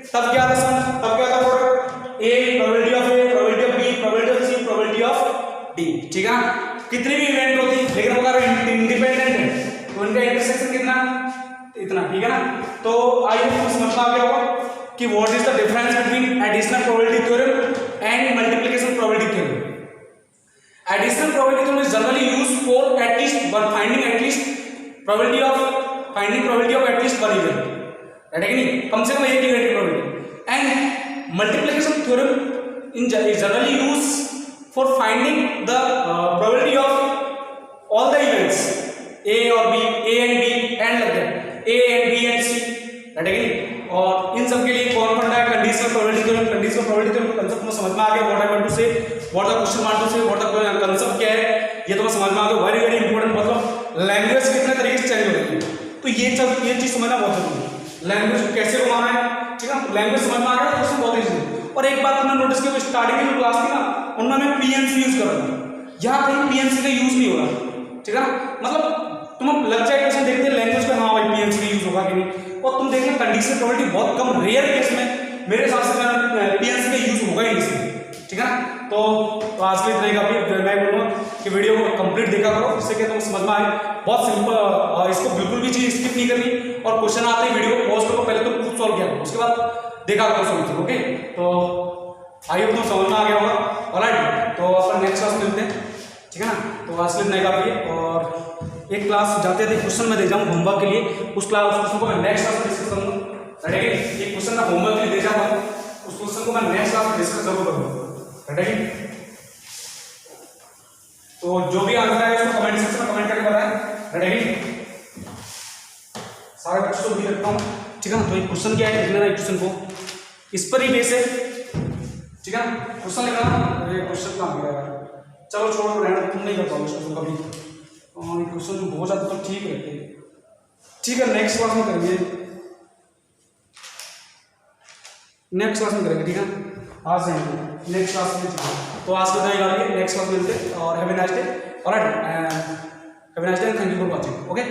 तब क्या था सम, तब क्या था product, A probability of A, probability of B, probability of C, probability of D, ठीक है। कितनी भी इवेंट होती है लेकिन अगर इंडिपेंडेंट है तो उनका इंटरसेक्शन कितना, इतना, ठीक है ना। तो आइए समझना आ गया होगा कि what is the difference between additional probability theorem and multiplication probability theorem. Additional probability theorem is generally used for at least one finding at least probability of at least one event, right है कि नहीं, कम से कम एक event की probability। and multiplication theorem is generally used for finding the probability of all the events a or b, a and b and like that, a and b and c, right है कि नहीं। और इन सब के लिए कौन पढ़ना है, conditional probability theorem. Conditional probability theorem concept में समझ में आ गया, what I want to say, what the question want to say, what the concept क्या है, ये तो समझ में आ गया। वेरी वेरी इंपॉर्टेंट, मतलब लैंग्वेज कितने तरीके से चेंज होती है, तो ये चीज समझना बहुत जरूरी है। लैंग्वेज को कैसे घुमाना है, ठीक है, लैंग्वेज समझ में आ गया तो क्वेश्चन बहुत इजी है। और एक बात तुमने नोटिस की, स्टार्टिंग की जो क्लास थी ना उनमें मैं पीएनसी यूज कर रहा था, यहाँ कहीं पीएनसी का यूज नहीं हो रहा, ठीक है ना। मतलब तुम लग जाए क्वेश्चन देखते लैंग्वेज में, हाँ भाई पीएनसी का यूज होगा कि नहीं, और तुम देखना कंडीशनल प्रोबेबिलिटी बहुत कम, रेयर केस में मेरे हिसाब से पीएनसी का यूज होगा ही नहीं इसमें, ठीक है ना। तो आज के लिए इतना ही काफी। मैं बोलूँगा कि वीडियो को कंप्लीट देखा करो, इससे क्या तुम समझ में आए, बहुत सिंपल, इसको बिल्कुल भी चीज स्किप नहीं करनी, और क्वेश्चन आते ही वीडियो को पॉज करो, पहले तुम खुद सॉल्व किया करो, उसके बाद देखा करो सॉल्यूशन, ओके। तो आई होप तुम समझ में आ गया होगा, ऑलराइट। तो अपन नेक्स्ट क्लास मिलते हैं, ठीक है ना। तो आज के लिए इतना ही काफी है, और एक क्लास जाते थे क्वेश्चन में दे जाऊँ होमवर्क के लिए, उस क्वेश्चन को मैं नेक्स्ट क्लास में डिस्कस करूँगा, राइट है। एक क्वेश्चन मैं होमवर्क के लिए दे जाऊँगा, उस क्वेश्चन को मैं नेक्स्ट क्लास में डिस्कस जरूर करूँगा, राइट है। तो जो भी आंसर है उसको कमेंट सेक्शन में कमेंट करके बताएं, राइट है। सारे बच्चों को भी रखता हूँ, ठीक है ना। तो एक क्वेश्चन क्या है लिख लेना, एक क्वेश्चन को इस पर ही बेस है, ठीक है ना। क्वेश्चन लिखना, ये क्वेश्चन कहाँ गया यार, चलो छोड़ो, रहना, तुम नहीं कर पाओगे कभी, क्वेश्चन जो हो जाता तो ठीक रहते, ठीक है। नेक्स्ट क्लास में करेंगे, नेक्स्ट क्लास में करेंगे, ठीक है। आज नहीं, नेक्स्ट क्लास में, तो आज के लिए नेक्स्ट क्लास में मिलते, और have a nice day, alright, have a nice day, thank you for watching, okay.